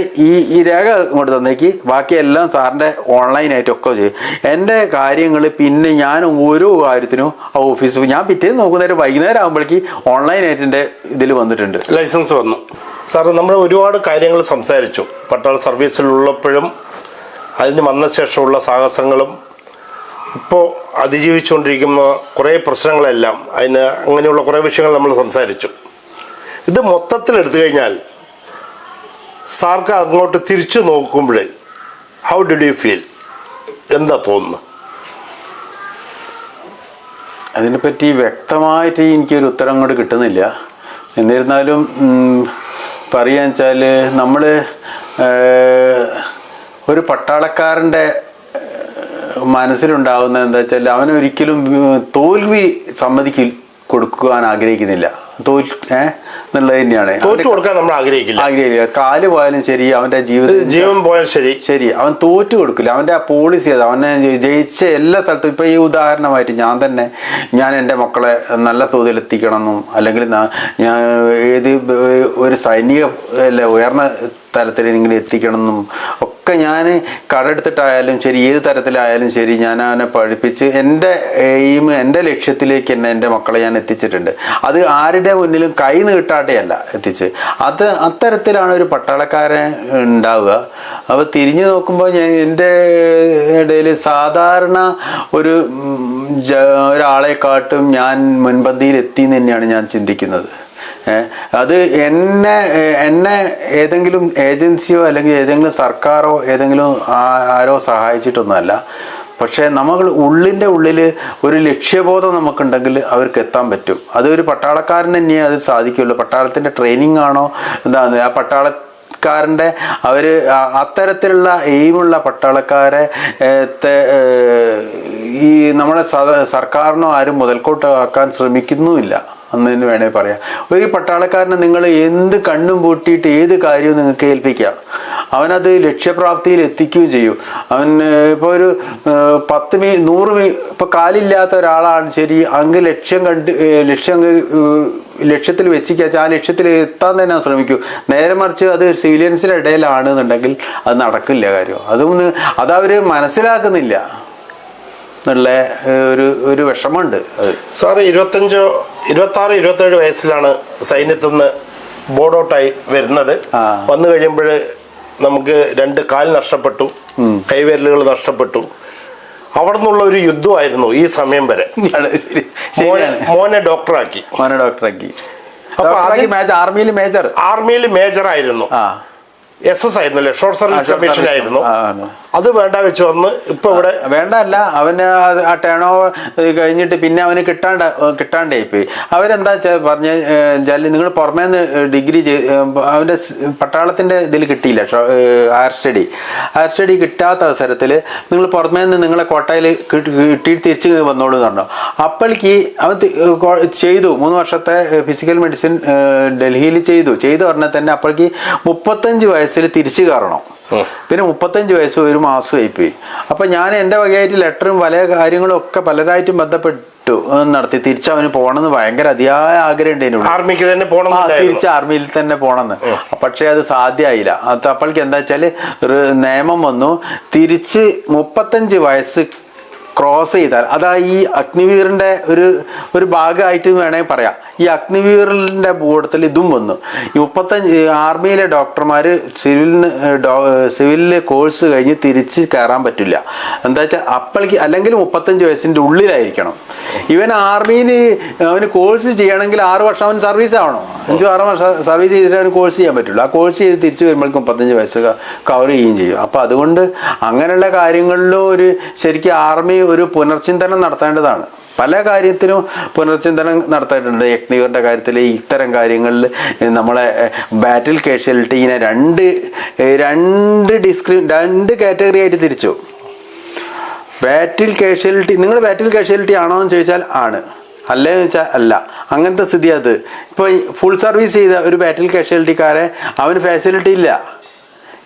ഈ രേഖ ഇങ്ങോട്ട് തന്നേക്ക്, ബാക്കിയെല്ലാം സാറിൻ്റെ ഓൺലൈനായിട്ടൊക്കെ ചെയ്യും. എൻ്റെ കാര്യങ്ങൾ പിന്നെ ഞാൻ ഓരോ കാര്യത്തിനും ആ ഓഫീസ് ഞാൻ പിറ്റേന്ന് നോക്കുന്നേരം വൈകുന്നേരം ആകുമ്പോഴേക്ക് ഓൺലൈനായിട്ട് എൻ്റെ ഇതിൽ വന്നിട്ടുണ്ട്, ലൈസൻസ് വന്നു. സാറ് നമ്മൾ ഒരുപാട് കാര്യങ്ങൾ സംസാരിച്ചു, പട്ടാള സർവീസിലുള്ളപ്പോഴും അതിന് വന്ന ശേഷമുള്ള സാഹസങ്ങളും ഇപ്പോൾ അതിജീവിച്ചുകൊണ്ടിരിക്കുന്ന കുറേ പ്രശ്നങ്ങളെല്ലാം അങ്ങനെയുള്ള കുറേ വിഷയങ്ങൾ നമ്മൾ സംസാരിച്ചു. ഇത് മൊത്തത്തിൽ എടുത്തു കഴിഞ്ഞാൽ സാർക്ക് അങ്ങോട്ട് തിരിച്ചു നോക്കുമ്പോൾ ഹൗ ഡിഡ് യു ഫീൽ, എന്താ തോന്നുന്നു? അതിനെപ്പറ്റി വ്യക്തമായിട്ട് എനിക്കൊരു ഉത്തരം അങ്ങോട്ട് കിട്ടുന്നില്ല. എന്നിരുന്നാലും പറയാന്ന് വെച്ചാൽ നമ്മൾ ഒരു പട്ടാളക്കാരൻ്റെ മനസ്സിലുണ്ടാവുന്നത് എന്താ വെച്ചാൽ അവനൊരിക്കലും തോൽവി കൊടുക്കുവാൻ ആഗ്രഹിക്കുന്നില്ല. എന്നുള്ളത് തന്നെയാണ് കൊടുക്കാൻ നമ്മൾ ആഗ്രഹിക്കില്ല. കാല് പോയാലും ശരി, അവന്റെ ജീവൻ പോയാലും ശരി അവൻ തോറ്റു കൊടുക്കില്ല. അവന്റെ ആ പോളിസി അത് അവനെ ജയിച്ച എല്ലാ സ്ഥലത്തും. ഇപ്പൊ ഈ ഉദാഹരണമായിട്ട് ഞാൻ എൻ്റെ മക്കളെ നല്ല തോതിൽ എത്തിക്കണം എന്നും അല്ലെങ്കിൽ ഞാൻ ഏത് ഒരു സൈനിക ഉയർന്ന തലത്തിലെങ്കിലും എത്തിക്കണം എന്നും ഒക്കെ ഞാൻ കടമെടുത്തിട്ടായാലും ശരി, ഏത് തരത്തിലായാലും ശരി, ഞാൻ അവനെ പഠിപ്പിച്ച് എൻ്റെ എൻ്റെ ലക്ഷ്യത്തിലേക്ക് തന്നെ എൻ്റെ മക്കളെ ഞാൻ എത്തിച്ചിട്ടുണ്ട്. അത് ആരുടെ മുന്നിലും കൈ നീട്ടാതെയല്ല എത്തിച്ച്. അത്തരത്തിലാണ് ഒരു പട്ടാളക്കാരൻ ഉണ്ടാവുക. അപ്പോൾ തിരിഞ്ഞു നോക്കുമ്പോൾ എൻ്റെ ഇടയിൽ സാധാരണ ഒരാളെക്കാട്ടും ഞാൻ മുൻപന്തിയിൽ എത്തി എന്ന് തന്നെയാണ് ഞാൻ ചിന്തിക്കുന്നത്. അത് എന്നെ ഏതെങ്കിലും ഏജൻസിയോ അല്ലെങ്കിൽ ഏതെങ്കിലും സർക്കാരോ ഏതെങ്കിലും ആരോ സഹായിച്ചിട്ടൊന്നുമല്ല. പക്ഷേ നമ്മൾ ഉള്ളിൻ്റെ ഉള്ളിൽ ഒരു ലക്ഷ്യബോധം നമുക്കുണ്ടെങ്കിൽ അവർക്ക് എത്താൻ പറ്റും. അതൊരു പട്ടാളക്കാരൻ തന്നെയേ അത് സാധിക്കുള്ളൂ. പട്ടാളത്തിൻ്റെ ട്രെയിനിങ് ആണോ എന്താണ് ആ പട്ടാളക്കാരൻ്റെ അത്തരത്തിലുള്ള എയിമുള്ള പട്ടാളക്കാരെ ഈ നമ്മളെ സർക്കാരിനോ ആരും മുതൽക്കോട്ടാക്കാൻ ശ്രമിക്കുന്നുമില്ല എന്നതിന് വേണേൽ പറയാം. ഒരു പട്ടാളക്കാരനെ നിങ്ങൾ എന്ത് കണ്ണും പൂട്ടിയിട്ട് ഏത് കാര്യവും നിങ്ങൾക്ക് ഏൽപ്പിക്കാം, അവനത് ലക്ഷ്യപ്രാപ്തിയിൽ എത്തിക്കുകയും ചെയ്യും. അവൻ ഇപ്പോൾ ഒരു 100 ഇപ്പോൾ കാലില്ലാത്ത ഒരാളാണ് ശരി, അങ്ങ് ലക്ഷ്യത്തിൽ വെച്ചിക്കാച്ചാൽ ആ ലക്ഷ്യത്തിൽ എത്താൻ തന്നെ ശ്രമിക്കൂ. നേരെ മറിച്ച് അത് സിവിലിയൻസിൻ്റെ ഇടയിലാണെന്നുണ്ടെങ്കിൽ അത് നടക്കില്ല കാര്യം. അതവർ മനസ്സിലാക്കുന്നില്ല എന്നുള്ള ഒരു വിഷമമുണ്ട്. സാറ് 26, 27 വയസ്സിലാണ് സൈന്യത്തിൽ നിന്ന് ബോർഡ് ഔട്ടായി വരുന്നത്. വന്നു കഴിയുമ്പോൾ നമുക്ക് 2 കാൽ നഷ്ടപ്പെട്ടു, കൈവിരലുകൾ നഷ്ടപ്പെട്ടു. അവിടെ നിന്നുള്ള ഒരു യുദ്ധമായിരുന്നു ഈ സമയം വരെ. മോനെ ഡോക്ടറാക്കി. ആർമിയിൽ മേജർ ആയിരുന്നു. SS ആയിരുന്നല്ലേ, ഷോർട്ട് സർവീസ് കമ്മീഷൻ ആയിരുന്നു. അത് വേണ്ട വെച്ച് വന്ന് ഇപ്പൊ ഇവിടെ വേണ്ടല്ല, അവന് ആ ടേൺ ഓവർ കഴിഞ്ഞിട്ട് പിന്നെ അവന് കിട്ടാണ്ടായി പോയി. അവരെന്താ പറഞ്ഞ നിങ്ങൾ പുറമേ നിന്ന് ഡിഗ്രി അവന്റെ പട്ടാളത്തിന്റെ ഇതിൽ കിട്ടിയില്ല, ഹയർ സ്റ്റഡി കിട്ടാത്ത അവസരത്തിൽ നിങ്ങൾ പുറമേ നിന്ന് നിങ്ങളെ കോട്ടയിൽ കിട്ടിയിട്ട് തിരിച്ച് വന്നോളൂ എന്ന് പറഞ്ഞു. അപ്പോഴേക്ക് അവൻ ചെയ്തു 3 വർഷത്തെ ഫിസിക്കൽ മെഡിസിൻ ഡൽഹിയിൽ ചെയ്തു പറഞ്ഞാൽ തന്നെ അപ്പോഴേക്ക് 35 വയസ്സിൽ തിരിച്ചു കയറണം. പിന്നെ 35 വയസ്സ് 1 മാസമായി പോയി. അപ്പൊ ഞാൻ എൻ്റെ വകയായിട്ട് ലെറ്ററും പല കാര്യങ്ങളും ഒക്കെ പലരായിട്ടും ബന്ധപ്പെട്ടു നടത്തി. തിരിച്ചവന് പോകണമെന്ന് ഭയങ്കര അതിയായ ആഗ്രഹം ഉണ്ടായിരുന്നു, ആർമിക്ക് തന്നെ പോകണം, തിരിച്ച് ആർമിയിൽ തന്നെ പോകണമെന്ന്. പക്ഷെ അത് സാധ്യമായില്ല. അപ്പോഴേക്ക് എന്താ വെച്ചാല് നിയമം വന്നു, തിരിച്ച് 35 വയസ്സ് ക്രോസ് ചെയ്താൽ, അതാ ഈ അഗ്നിവീറിന്റെ ഒരു ഭാഗമായിട്ട് വേണമെങ്കിൽ പറയാം. ഈ അഗ്നിവീറിന്റെ കൂട്ടത്തിൽ ഇതും വന്നു. ഈ 35 ആർമിയിലെ ഡോക്ടർമാര് സിവിലിലെ കോഴ്സ് കഴിഞ്ഞ് തിരിച്ച് കയറാൻ പറ്റില്ല. എന്താ വെച്ചാൽ അപ്പോഴേക്ക് അല്ലെങ്കിൽ 35 വയസ്സിന്റെ ഉള്ളിലായിരിക്കണം. ഇവൻ ആർമിയിൽ അവന് കോഴ്സ് ചെയ്യണമെങ്കിൽ 6 വർഷം അവൻ സർവീസ് ആവണം. 5-6 വർഷം സർവീസ് ചെയ്തിട്ട് അവന് കോഴ്സ് ചെയ്യാൻ പറ്റുള്ളൂ. ആ കോഴ്സ് ചെയ്ത് തിരിച്ചു വരുമ്പോഴേക്കും 35 വയസ്സ് കവർ ചെയ്യുകയും ചെയ്യും. അപ്പൊ അതുകൊണ്ട് അങ്ങനെയുള്ള കാര്യങ്ങളിലും ശരിക്കും ആർമി ഒരു പുനർചിന്തനം നടത്തേണ്ടതാണ്. പല കാര്യത്തിനും പുനർചിന്തനം നടത്തിയിട്ടുണ്ട്. അഗ്നിവീറിന്റെ കാര്യത്തിൽ ഇത്തരം കാര്യങ്ങളിൽ നമ്മളെ ബാറ്റിൽ കാഷ്വാലിറ്റീനെ രണ്ട് കാറ്റഗറി ആയിട്ട് തിരിച്ചു. ബാറ്റിൽ കാഷ്വാലിറ്റി, നിങ്ങൾ ബാറ്റിൽ കാഷ്വാലിറ്റി ആണോ എന്ന് ചോദിച്ചാൽ ആണ്, അല്ലേന്ന് വെച്ചാൽ അല്ല. അങ്ങനത്തെ സ്ഥിതി അത്. ഇപ്പോൾ ഫുൾ സർവീസ് ചെയ്ത ഒരു ബാറ്റിൽ കാഷ്വാലിറ്റിക്കാരെ അവന് ഫെസിലിറ്റി ഇല്ല.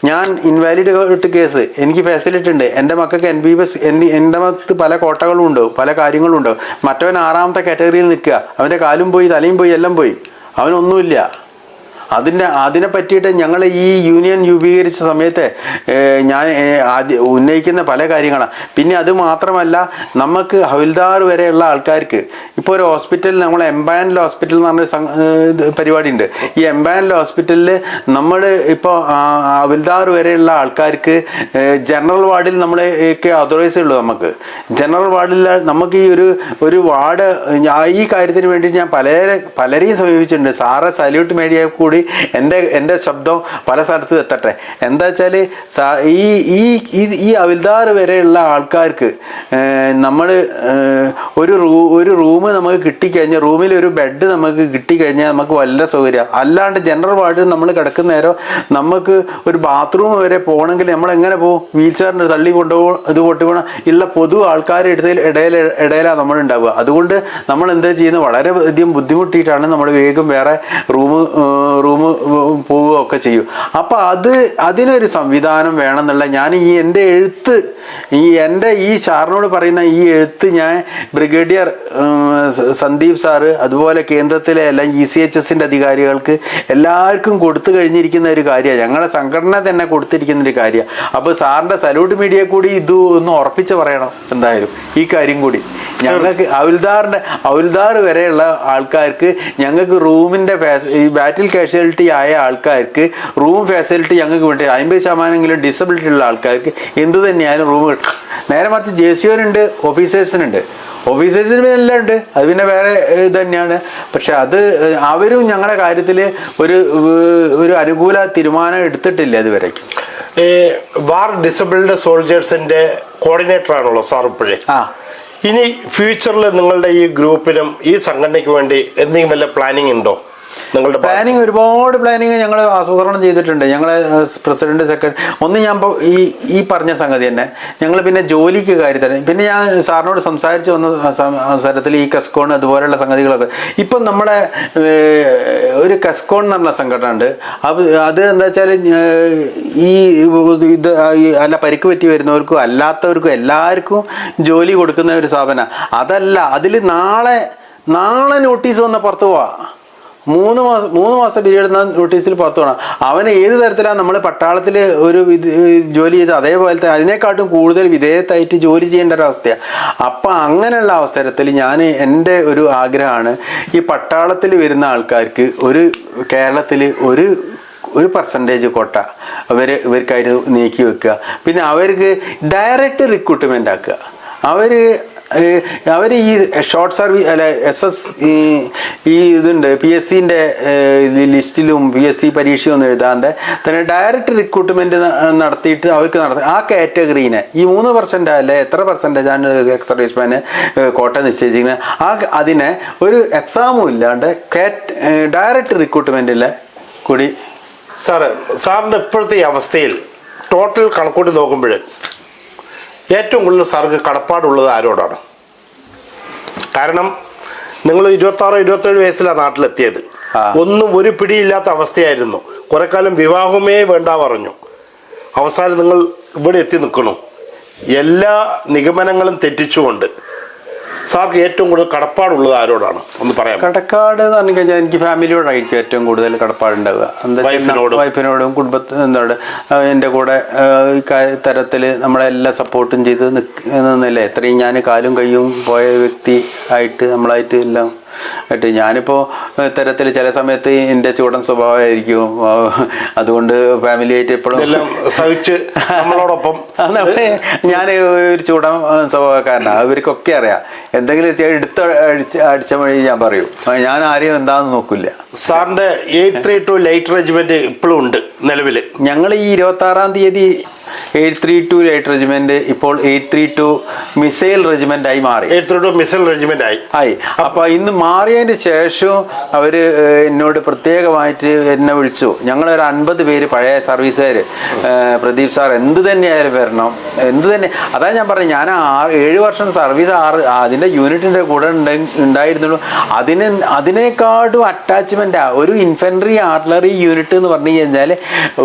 ഞാൻ ഇൻവാലിഡ് കേസ്, എനിക്ക് ഫെസിലിറ്റി ഉണ്ട്, എൻ്റെ മക്കൾക്ക് NBBS, എൻ്റെ മക്കൾക്ക് പല കോട്ടകളും ഉണ്ട്, പല കാര്യങ്ങളും ഉണ്ട്. മറ്റവൻ 6ാമത്തെ കാറ്റഗറിയിൽ നിൽക്കുക, അവൻ്റെ കാലും പോയി തലയും പോയി എല്ലാം പോയി, അവനൊന്നുമില്ല. അതിനെ പറ്റിയിട്ട് ഞങ്ങൾ ഈ യൂണിയൻ രൂപീകരിച്ച സമയത്ത് ഞാൻ ഉന്നയിക്കുന്ന പല കാര്യങ്ങളാണ്. പിന്നെ അത് മാത്രമല്ല, നമുക്ക് ഹവിൽദാർ വരെയുള്ള ആൾക്കാർക്ക് ഇപ്പോൾ ഒരു ഹോസ്പിറ്റലിൽ, നമ്മൾ എംപാനൽ ഹോസ്പിറ്റൽ എന്ന് പറഞ്ഞ പരിപാടി ഉണ്ട്. ഈ എംപാനൽ ഹോസ്പിറ്റലിൽ നമ്മൾ ഇപ്പോൾ ഹവിൽദാർ വരെയുള്ള ആൾക്കാർക്ക് ജനറൽ വാർഡിൽ നമ്മളൊക്കെ അതോറൈസ് ഉള്ളൂ. നമുക്ക് ജനറൽ വാർഡിൽ നമുക്ക് ഈ ഒരു വാർഡ്, ഈ കാര്യത്തിന് വേണ്ടി ഞാൻ പലരെയും സമീപിച്ചിട്ടുണ്ട്. സാറെ സല്യൂട്ട് മീഡിയ കൂടി എൻ്റെ ശബ്ദം പല സ്ഥലത്തും എത്തട്ടെ. എന്താ വെച്ചാൽ ഈ ഹവിൽദാർ വരെയുള്ള ആൾക്കാർക്ക് നമ്മൾ ഒരു റൂം നമുക്ക് കിട്ടിക്കഴിഞ്ഞാൽ, റൂമിൽ ഒരു ബെഡ് നമുക്ക് കിട്ടിക്കഴിഞ്ഞാൽ നമുക്ക് വല്ല സൗകര്യം. അല്ലാണ്ട് ജനറൽ വാർഡിൽ നമ്മൾ കിടക്കുന്ന നേരം നമുക്ക് ഒരു ബാത്റൂം വരെ പോകണമെങ്കിൽ നമ്മൾ എങ്ങനെ പോകും? വീൽ ചെയറിന് തള്ളി കൊണ്ടുപോകണം, ഇത് കൊണ്ടുപോകണം. ഉള്ള പൊതു ആൾക്കാരുടെ ഇടയിലാണ് നമ്മൾ ഉണ്ടാവുക. അതുകൊണ്ട് നമ്മൾ എന്താ ചെയ്യുന്നത്, വളരെയധികം ബുദ്ധിമുട്ടിയിട്ടാണ് നമ്മൾ വേഗം വേറെ റൂം പോവുകയൊക്കെ ചെയ്യും. അപ്പൊ അതിനൊരു സംവിധാനം വേണമെന്നുള്ള ഞാൻ എൻ്റെ എഴുത്ത്, എൻ്റെ ഈ സാറിനോട് പറയുന്ന ഈ എഴുത്ത് ഞാൻ ബ്രിഗേഡിയർ സന്ദീപ് സാറ്, അതുപോലെ കേന്ദ്രത്തിലെ എല്ലാ ECHSന്റെ അധികാരികൾക്ക് എല്ലാവർക്കും കൊടുത്തു കഴിഞ്ഞിരിക്കുന്ന ഒരു കാര്യമാണ്. ഞങ്ങളുടെ സംഘടന തന്നെ കൊടുത്തിരിക്കുന്ന ഒരു കാര്യമാണ്. അപ്പോൾ സാറിൻ്റെ സല്യൂട്ട് മീഡിയ കൂടി ഇത് ഒന്ന് ഉറപ്പിച്ച് പറയണം. എന്തായാലും ഈ കാര്യം കൂടി ഞങ്ങൾക്ക് ഹവിൽദാർ വരെയുള്ള ആൾക്കാർക്ക് ഞങ്ങൾക്ക് റൂമിൻ്റെ ഈ ബാറ്റിൽ കാഷ്വാലിറ്റി ആയ ആൾക്കാർക്ക് റൂം ഫെസിലിറ്റി ഞങ്ങൾക്ക് വേണ്ടി 50% ഡിസബിലിറ്റി ഉള്ള ആൾക്കാർക്ക് എന്ത് തന്നെയായാലും റൂം കിട്ടും. നേരെ മറിച്ച് JCOനുണ്ട്, ഓഫീസേഴ്സിനുണ്ട് എല്ലാം ഉണ്ട്. അത് പിന്നെ വേറെ ഇത് തന്നെയാണ്. പക്ഷെ അവരും ഞങ്ങളുടെ കാര്യത്തിൽ ഒരു അനുകൂല തീരുമാനം എടുത്തിട്ടില്ല ഇതുവരേക്കും. വാർ ഡിസബിൾഡ് സോൾജേഴ്സിന്റെ കോർഡിനേറ്റർ ആണല്ലോ സാർ ഇപ്പോഴേ. ഇനി ഫ്യൂച്ചറിൽ നിങ്ങളുടെ ഈ ഗ്രൂപ്പിനും ഈ സംഘടനയ്ക്ക് വേണ്ടി എന്തെങ്കിലും വല്ല പ്ലാനിങ് ഉണ്ടോ? നിങ്ങളുടെ ഒരുപാട് പ്ലാനിങ് ഞങ്ങൾ ആസൂത്രണം ചെയ്തിട്ടുണ്ട്. ഞങ്ങളെ പ്രസിഡന്റ് സെക്രട്ടറി ഒന്ന് ഞാൻ ഇപ്പോൾ ഈ പറഞ്ഞ സംഗതി തന്നെ ഞങ്ങൾ പിന്നെ ജോലിക്ക് കാര്യത്തിന് പിന്നെ ഞാൻ സാറിനോട് സംസാരിച്ച് വന്ന അവസരത്തിൽ ഈ കസ്കോൺ അതുപോലെയുള്ള സംഗതികളൊക്കെ ഇപ്പം നമ്മുടെ ഒരു കസ്കോൺ എന്ന് പറഞ്ഞ സംഘടന ഉണ്ട്. അത് എന്താ വെച്ചാൽ ഇത് അല്ല പരിക്ക് പറ്റി വരുന്നവർക്കും അല്ലാത്തവർക്കും എല്ലാവർക്കും ജോലി കൊടുക്കുന്ന ഒരു സ്ഥാപനം. അതല്ല, അതിൽ നാളെ നോട്ടീസ് വന്ന പുറത്തു പോവാ. 3 മാസം പീരീഡ് നോട്ടീസിൽ പുറത്തു പോകണം. അവന് ഏത് തരത്തിലാണ് നമ്മൾ പട്ടാളത്തിൽ ഒരു ജോലി ചെയ്ത് അതേപോലത്തെ അതിനെക്കാട്ടും കൂടുതൽ വിധേയത്തായിട്ട് ജോലി ചെയ്യേണ്ട ഒരവസ്ഥയാണ്. അപ്പം അങ്ങനെയുള്ള അവസരത്തിൽ എൻ്റെ ഒരു ആഗ്രഹമാണ് ഈ പട്ടാളത്തിൽ വരുന്ന ആൾക്കാർക്ക് കേരളത്തിൽ ഒരു പെർസെൻറ്റേജ് കോട്ട ഇവർക്കായിട്ട് നീക്കി വെക്കുക. പിന്നെ അവർക്ക് ഡയറക്റ്റ് റിക്രൂട്ട്മെൻ്റ് ആക്കുക. അവർ ഈ ഷോർട്ട് സർവീസ് അല്ല SS ഈ ഇതുണ്ട് PSCൻ്റെ ലിസ്റ്റിലും PSC പരീക്ഷയൊന്നും എഴുതാണ്ട് തന്നെ ഡയറക്റ്റ് റിക്രൂട്ട്മെന്റ് നടത്തിയിട്ട് അവർക്ക് ആ കാറ്റഗറീനെ ഈ 3% അല്ലെ എത്ര പെർസെൻറ്റേജാണ് എക്സ് സർവീസ്മാന് കോട്ട നിശ്ചയിച്ചിരിക്കുന്നത് അതിനെ ഒരു എക്സാമും ഇല്ലാണ്ട് ഡയറക്റ്റ് റിക്രൂട്ട്മെന്റിലെ കൂടി. സാറിന്റെ ഇപ്പോഴത്തെ ഈ അവസ്ഥയിൽ ടോട്ടൽ കണക്കൂട്ടി നോക്കുമ്പോൾ ഏറ്റവും കൂടുതൽ സാർക്ക് കടപ്പാടുള്ളത് ആരോടാണ്? കാരണം നിങ്ങൾ 26-27 വയസ്സിലാണ് നാട്ടിലെത്തിയത്. ഒന്നും ഒരു പിടിയില്ലാത്ത അവസ്ഥയായിരുന്നു. കുറെ കാലം വിവാഹമേ വേണ്ട പറഞ്ഞു. അവസാനം നിങ്ങൾ ഇവിടെ എത്തി നിൽക്കണു. എല്ലാ നിഗമനങ്ങളും തെറ്റിച്ചുകൊണ്ട് സാർക്ക് ഏറ്റവും കൂടുതൽ കടപ്പാടുള്ളത് ആരോടാണ് ഒന്ന് പറയാം? കടപ്പാട് എന്ന് പറഞ്ഞു കഴിഞ്ഞാൽ എനിക്ക് ഫാമിലിയോടായിരിക്കും ഏറ്റവും കൂടുതൽ കടപ്പാടുണ്ടാവുക. വൈഫിനോടും കുടുംബത്തിനോട് എൻ്റെ കൂടെ ഈ തരത്തിൽ നമ്മളെല്ലാം സപ്പോർട്ടും ചെയ്ത് നിന്നില്ലേ. എത്രയും ഞാൻ കാലും കയ്യും പോയ വ്യക്തി ആയിട്ട് നമ്മളായിട്ട് എല്ലാം ആയിട്ട് ഞാനിപ്പോൾ തരത്തിൽ ചില സമയത്ത് എൻ്റെ ചൂടൻ സ്വഭാവമായിരിക്കും. അതുകൊണ്ട് ഫാമിലിയായിട്ട് എപ്പോഴും സഹിച്ച് നമ്മളോടൊപ്പം ഞാൻ ഒരു ചൂടൻ സ്വഭാവക്കാരനാണ്. ഇവർക്കൊക്കെ അറിയാം. എന്തെങ്കിലും അടിച്ച വഴി ഞാൻ പറയും. ഞാൻ ആരെയും എന്താണെന്ന് നോക്കില്ല. സാറിന്റെ 832 ലൈറ്റ് റെജിമെന്റ് ഇപ്പോഴും ഉണ്ട് നിലവിൽ. ഞങ്ങൾ ഈ 26-ാം തീയതി 832 ലൈറ്റ് റെജിമെന്റ് ഇപ്പോൾ 832 മിസൈൽ റെജിമെന്റ് ആയി മാറി. 832 മിസൈൽ റെജിമെന്റ് ആയി. അപ്പൊ ഇന്ന് മാറിയതിന് ശേഷം അവര് എന്നോട് പ്രത്യേകമായിട്ട് എന്നെ വിളിച്ചു. ഞങ്ങളൊരു 50 പേര് പഴയ സർവീസുകാര് പ്രദീപ് സാർ എന്ത് തന്നെയായാലും വരണം, എന്ത് തന്നെ. അതാ ഞാൻ പറഞ്ഞു, ഞാൻ 7 വർഷം സർവീസ് അതിന്റെ യൂണിറ്റിന്റെ കൂടെ ഉണ്ടായിരുന്നുള്ളൂ. അതിനേക്കാളും അറ്റാച്ച്മെന്റാ ഒരു ഇൻഫൻട്രി ആർട്ടിലറി യൂണിറ്റ് എന്ന് പറഞ്ഞു കഴിഞ്ഞാൽ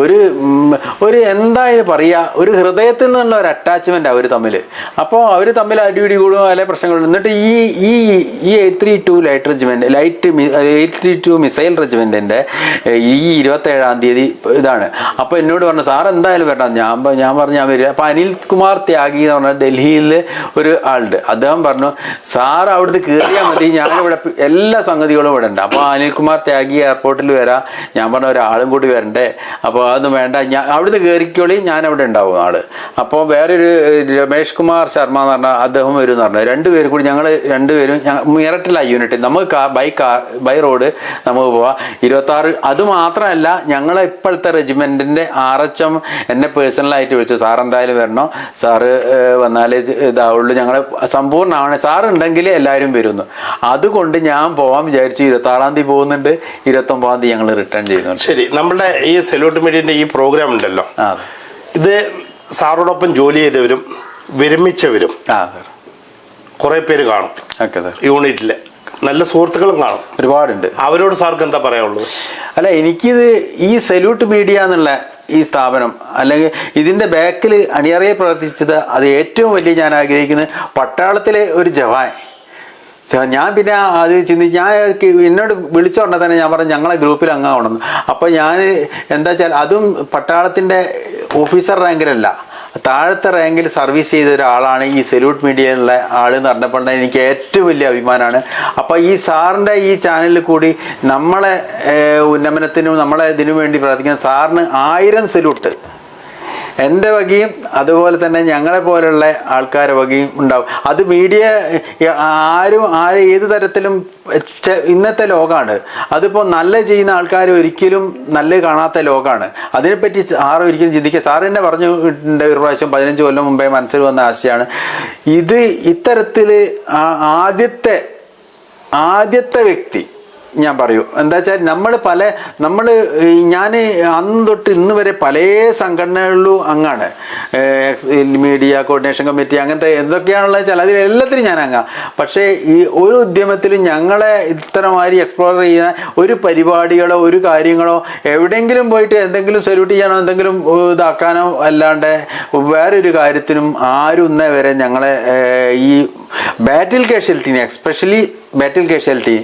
ഒരു എന്തായാലും പറയാ ഒരു ഹൃദയത്തിൽ നിന്നുള്ള ഒരു അറ്റാച്ച്മെന്റ് അവർ തമ്മിൽ. അപ്പോൾ അവർ തമ്മിൽ അടിപിടി കൂടും, അല്ലെ പ്രശ്നങ്ങളും. എന്നിട്ട് ഈ 832 ലൈറ്റ് റെജിമെന്റ് 832 മിസൈൽ റെജിമെന്റിന്റെ ഈ 27-ാം തീയതി ഇതാണ്. അപ്പൊ എന്നോട് പറഞ്ഞു സാർ എന്തായാലും വരണം. ഞാൻ പറഞ്ഞു ഞാൻ വരിക. അപ്പൊ അനിൽകുമാർ ത്യാഗി എന്ന് പറഞ്ഞാൽ ഡൽഹിയിൽ ഒരു ആളുണ്ട്. അദ്ദേഹം പറഞ്ഞു സാർ അവിടുന്ന് കയറിയാൽ മതി, ഞാനിവിടെ എല്ലാ സംഗതികളും ഇവിടെ ഉണ്ട്. അപ്പോൾ അനിൽകുമാർ ത്യാഗി എയർപോർട്ടിൽ വരാം. ഞാൻ പറഞ്ഞ ഒരാളും കൂടി വരണ്ടേ? അപ്പോൾ അതൊന്നും വേണ്ട, ഞാൻ അവിടുന്ന് കയറിക്കോളി, ഞാൻ അവിടെ ഉണ്ടാവും ആള്. അപ്പോൾ വേറൊരു രമേഷ് കുമാർ ശർമ്മ എന്ന് പറഞ്ഞാൽ അദ്ദേഹം വരും എന്ന് പറഞ്ഞു. രണ്ടുപേരും കൂടി ഞങ്ങൾ രണ്ടുപേരും മീററ്റില്ല യൂണിറ്റ്. നമുക്ക് ബൈ റോഡ് നമുക്ക് പോവാം. 26. അത് മാത്രമല്ല, ഞങ്ങളെ ഇപ്പോഴത്തെ റെജിമെന്റിന്റെ RHM എന്നെ പേഴ്സണലായിട്ട് വിളിച്ചു. സാർ എന്തായാലും വരണോ, സാറ് വന്നാലേ ഇതാവുള്ളൂ, ഞങ്ങൾ സമ്പൂർണ്ണമാണ്, സാർ ഉണ്ടെങ്കിൽ എല്ലാവരും വരുന്നു. അതുകൊണ്ട് ഞാൻ പോവാൻ വിചാരിച്ചു. 26-ാം തീയതി പോകുന്നുണ്ട്, 29-ാം തീയതി ഞങ്ങൾ റിട്ടേൺ ചെയ്യുന്നുണ്ട്. ശരി, നമ്മളുടെ ഈ സല്യൂട്ട് മീഡിയന്റെ ഈ പ്രോഗ്രാം ഉണ്ടല്ലോ, ഇത് സാറോടൊപ്പം ജോലി ചെയ്തവരും വിരമിച്ചവരും കുറെ പേര് കാണും. യൂണിറ്റില് നല്ല സുഹൃത്തുക്കളും കാണും, ഒരുപാടുണ്ട്. അവരോട് സാർക്ക് എന്താ പറയാനുള്ളത്? അല്ല, എനിക്കിത് ഈ സല്യൂട്ട് മീഡിയ എന്നുള്ള ഈ സ്ഥാപനം അല്ലെങ്കിൽ ഇതിന്റെ ബാക്കിൽ അണിയറയെ പ്രവർത്തിച്ചത് അത് ഏറ്റവും വലിയ ഞാൻ ആഗ്രഹിക്കുന്നത് പട്ടാളത്തിലെ ഒരു ജവാൻ. ഞാൻ പിന്നെ അത് ഞാൻ എന്നോട് വിളിച്ചു പറഞ്ഞാൽ തന്നെ ഞാൻ പറഞ്ഞു ഞങ്ങളെ ഗ്രൂപ്പിൽ അംഗമാണെന്ന്. അപ്പോൾ ഞാൻ എന്താ വെച്ചാൽ അതും പട്ടാളത്തിൻ്റെ ഓഫീസർ റാങ്കിലല്ല, താഴത്തെ റാങ്കിൽ സർവീസ് ചെയ്ത ഒരാളാണ് ഈ സല്യൂട്ട് മീഡിയയിലുള്ള ആളെന്ന് പറഞ്ഞപ്പോൾ എനിക്ക് ഏറ്റവും വലിയ അഭിമാനമാണ്. അപ്പോൾ ഈ സാറിൻ്റെ ഈ ചാനലിൽ കൂടി നമ്മളെ ഉന്നമനത്തിനും നമ്മളെ ഇതിനു വേണ്ടി പ്രാർത്ഥിക്കുന്ന സാറിന് 1000 സല്യൂട്ട് എൻ്റെ വകയും അതുപോലെ തന്നെ ഞങ്ങളെ പോലുള്ള ആൾക്കാരെ വകയും ഉണ്ടാവും. അത് മീഡിയ ആരും ഏത് തരത്തിലും ഇന്നത്തെ ലോകമാണ്. അതിപ്പോൾ നല്ല ചെയ്യുന്ന ആൾക്കാർ ഒരിക്കലും നല്ല കാണാത്ത ലോകമാണ്. അതിനെപ്പറ്റി സാറ് ഒരിക്കലും ചിന്തിക്കുക. സാറ് തന്നെ പറഞ്ഞിട്ടുണ്ട് ഒരു പ്രാവശ്യം 15 കൊല്ലം മുമ്പേ മനസ്സിൽ വന്ന ആശയമാണ് ഇത്. ഇത്തരത്തിൽ ആദ്യത്തെ വ്യക്തി ഞാൻ പറയൂ എന്താ വെച്ചാൽ ഞാൻ അന്ന് തൊട്ട് ഇന്ന് വരെ പല സംഘടനകളിലും അങ്ങാണ്. മീഡിയ കോർഡിനേഷൻ കമ്മിറ്റി അങ്ങനത്തെ എന്തൊക്കെയാണുള്ളത് വെച്ചാൽ അതിലെല്ലാത്തിനും ഞാൻ അങ്ങാം. പക്ഷേ ഈ ഒരു ഉദ്യമത്തിലും ഞങ്ങളെ ഇത്തരമാതിരി എക്സ്പ്ലോർ ചെയ്യുന്ന ഒരു പരിപാടികളോ ഒരു കാര്യങ്ങളോ എവിടെയെങ്കിലും പോയിട്ട് എന്തെങ്കിലും സല്യൂട്ട് ചെയ്യാനോ എന്തെങ്കിലും ഇതാക്കാനോ അല്ലാണ്ട് വേറൊരു കാര്യത്തിനും ആരും ഇന്നേ വരെ ഞങ്ങളെ ഈ ബാറ്റിൽ കാഷ്വാലിറ്റിനെ എസ്പെഷ്യലി ബാറ്റിൽ കാഷ്വാലിറ്റി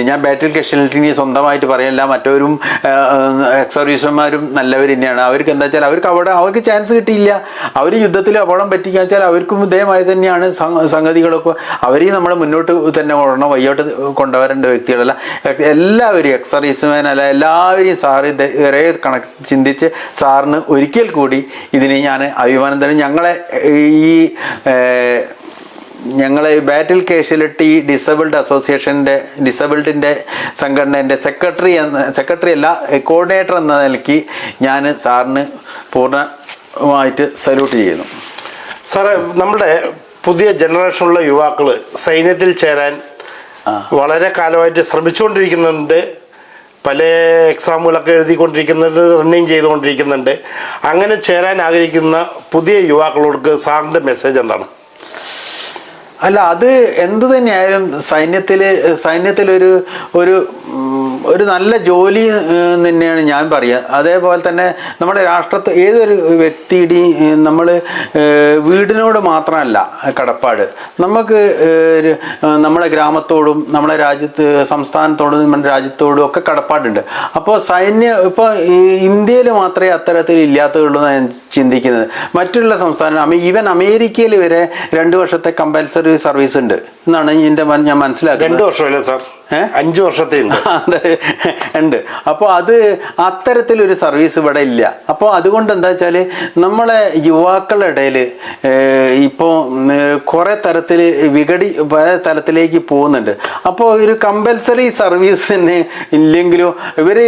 ഞാൻ ബാറ്റിൽ കാഷ്വാലിറ്റിനെ സ്വന്തമായിട്ട് പറയല്ല, മറ്റവരും എക്സ് സർവീസർമാരും നല്ലവർ തന്നെയാണ്. അവർക്ക് എന്താ വെച്ചാൽ അവർക്ക് ചാൻസ് കിട്ടിയില്ല, അവർ യുദ്ധത്തിൽ അപകടം പറ്റിക്കുക വെച്ചാൽ അവർക്കും ഇതേമായി തന്നെയാണ് സംഗതികളൊക്കെ. അവരെയും നമ്മൾ മുന്നോട്ട് തന്നെ കൊണ്ടോ വയ്യോട്ട് കൊണ്ടുവരേണ്ട വ്യക്തികളല്ല. എല്ലാവരും എക്സ് സർവീസ്മാൻ അല്ല എല്ലാവരെയും സാറ് ഇതേ കണക്ക് ചിന്തിച്ച് സാറിന് ഒരിക്കൽ കൂടി ഇതിന് ഞാൻ അഭിമാനം തരും. ഞങ്ങളെ ഈ ഞങ്ങളെ ബാറ്റിൽ കാഷ്വാലിറ്റി ഡിസബിൾഡ് അസോസിയേഷൻ്റെ ഡിസബിൾഡിൻ്റെ സംഘടനേൻ്റെ സെക്രട്ടറി അല്ല കോർഡിനേറ്റർ എന്ന നിലയ്ക്ക് ഞാൻ സാറിന് പൂർണ്ണമായിട്ട് സല്യൂട്ട് ചെയ്യുന്നു. സാറേ, നമ്മുടെ പുതിയ ജനറേഷനുള്ള യുവാക്കൾ സൈന്യത്തിൽ ചേരാൻ വളരെ കാലമായിട്ട് ശ്രമിച്ചുകൊണ്ടിരിക്കുന്നുണ്ട്. പല എക്സാമുകളൊക്കെ എഴുതിക്കൊണ്ടിരിക്കുന്നുണ്ട്, റണ്ണിങ് ചെയ്തുകൊണ്ടിരിക്കുന്നുണ്ട്. അങ്ങനെ ചേരാൻ ആഗ്രഹിക്കുന്ന പുതിയ യുവാക്കളോട് സാറിൻ്റെ മെസ്സേജ് എന്താണ്? അല്ല, അത് എന്തു തന്നെയായാലും സൈന്യത്തിലൊരു ഒരു നല്ല ജോലി തന്നെയാണ് ഞാൻ പറയുക. അതേപോലെ തന്നെ നമ്മുടെ രാഷ്ട്രത്ത് ഏതൊരു വ്യക്തിയുടെയും നമ്മൾ വീടിനോട് മാത്രമല്ല കടപ്പാട്, നമുക്ക് നമ്മുടെ ഗ്രാമത്തോടും നമ്മുടെ സംസ്ഥാനത്തോടും നമ്മുടെ രാജ്യത്തോടും ഒക്കെ കടപ്പാടുണ്ട്. അപ്പോൾ ഇപ്പോൾ ഇന്ത്യയിൽ മാത്രമേ അത്തരത്തിൽ ഇല്ലാത്തതുള്ളൂ എന്നാണ് ഞാൻ ചിന്തിക്കുന്നത്. മറ്റുള്ള സംസ്ഥാനം ഈവൻ അമേരിക്കയിൽ വരെ 2 വർഷത്തെ കമ്പൽസറി സർവീസ് ഉണ്ട് എന്നാണ് ഞാൻ മനസ്സിലാക്കുന്നത്. 2 വർഷമല്ലേ സാർ? 5 വർഷത്തെ ഉണ്ട്. അപ്പോൾ അത് അത്തരത്തിലൊരു സർവീസ് ഇവിടെ ഇല്ല. അപ്പോൾ അതുകൊണ്ട് എന്താ വെച്ചാൽ നമ്മളെ യുവാക്കളുടെ ഇടയിൽ ഇപ്പോൾ കുറേ തരത്തിൽ പല തലത്തിലേക്ക് പോകുന്നുണ്ട്. അപ്പോൾ ഒരു കമ്പൽസറി സർവീസ് തന്നെ ഇല്ലെങ്കിലും ഇവർ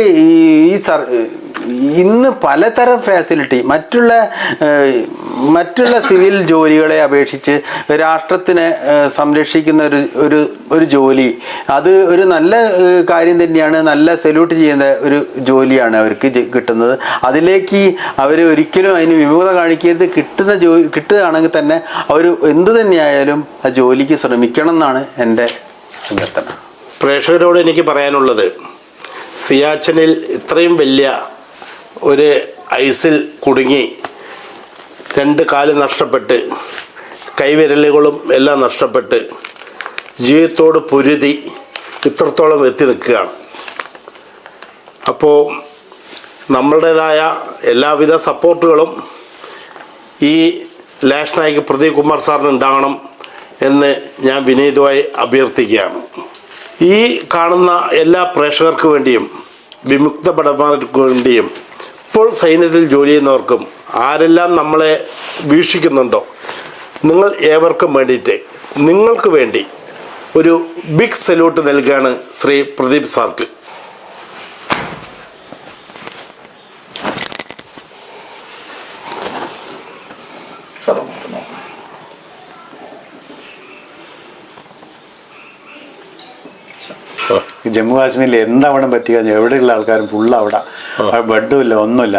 ഇന്ന് പലതരം ഫാസിലിറ്റി മറ്റുള്ള സിവിൽ ജോലികളെ അപേക്ഷിച്ച് രാഷ്ട്രത്തിനെ സംരക്ഷിക്കുന്ന ഒരു ജോലി, അത് ഒരു നല്ല കാര്യം തന്നെയാണ്. നല്ല സല്യൂട്ട് ചെയ്യുന്ന ഒരു ജോലിയാണ് അവർക്ക് കിട്ടുന്നത്. അതിലേക്ക് അവർ ഒരിക്കലും അതിന് വിമുഖത കാണിക്കരുത്. കിട്ടുകയാണെങ്കിൽ തന്നെ അവർ എന്തു തന്നെയായാലും ആ ജോലിക്ക് ശ്രമിക്കണം എന്നാണ് എൻ്റെ അഭ്യർത്ഥന. പ്രേക്ഷകരോട് എനിക്ക് പറയാനുള്ളത്, സിയാച്ചിനിൽ ഇത്രയും വലിയ ഒരു ഐസിൽ കുടുങ്ങി 2 കാല് നഷ്ടപ്പെട്ട് കൈവിരലുകളും എല്ലാം നഷ്ടപ്പെട്ട് ജീവിതത്തോട് പൊരുതി ഇത്രത്തോളം എത്തി നിൽക്കുകയാണ്. അപ്പോൾ നമ്മളുടേതായ എല്ലാവിധ സപ്പോർട്ടുകളും ഈ ലാഷ് നായിക് പ്രദീപ് കുമാർ സാറിന് ഉണ്ടാകണം എന്ന് ഞാൻ വിനീതമായി അഭ്യർത്ഥിക്കുകയാണ്. ഈ കാണുന്ന എല്ലാ പ്രേക്ഷകർക്ക് വേണ്ടിയും വിമുക്ത ഭടന്മാർക്ക് വേണ്ടിയും ഇപ്പോൾ സൈന്യത്തിൽ ജോലി ചെയ്യുന്നവർക്കും ആരെല്ലാം നമ്മളെ വീക്ഷിക്കുന്നുണ്ടോ, നിങ്ങൾ ഏവർക്കും വേണ്ടിയിട്ട് നിങ്ങൾക്ക് വേണ്ടി ഒരു ബിഗ് സല്യൂട്ട് നൽകുകയാണ് ശ്രീ പ്രദീപ് സാർക്ക്. ജമ്മു കാശ്മീരിൽ എന്താവണം പറ്റുക, എവിടെയുള്ള ആൾക്കാരും ഫുള്ള് അവിടെ ബെഡും ഇല്ല, ഒന്നുമില്ല.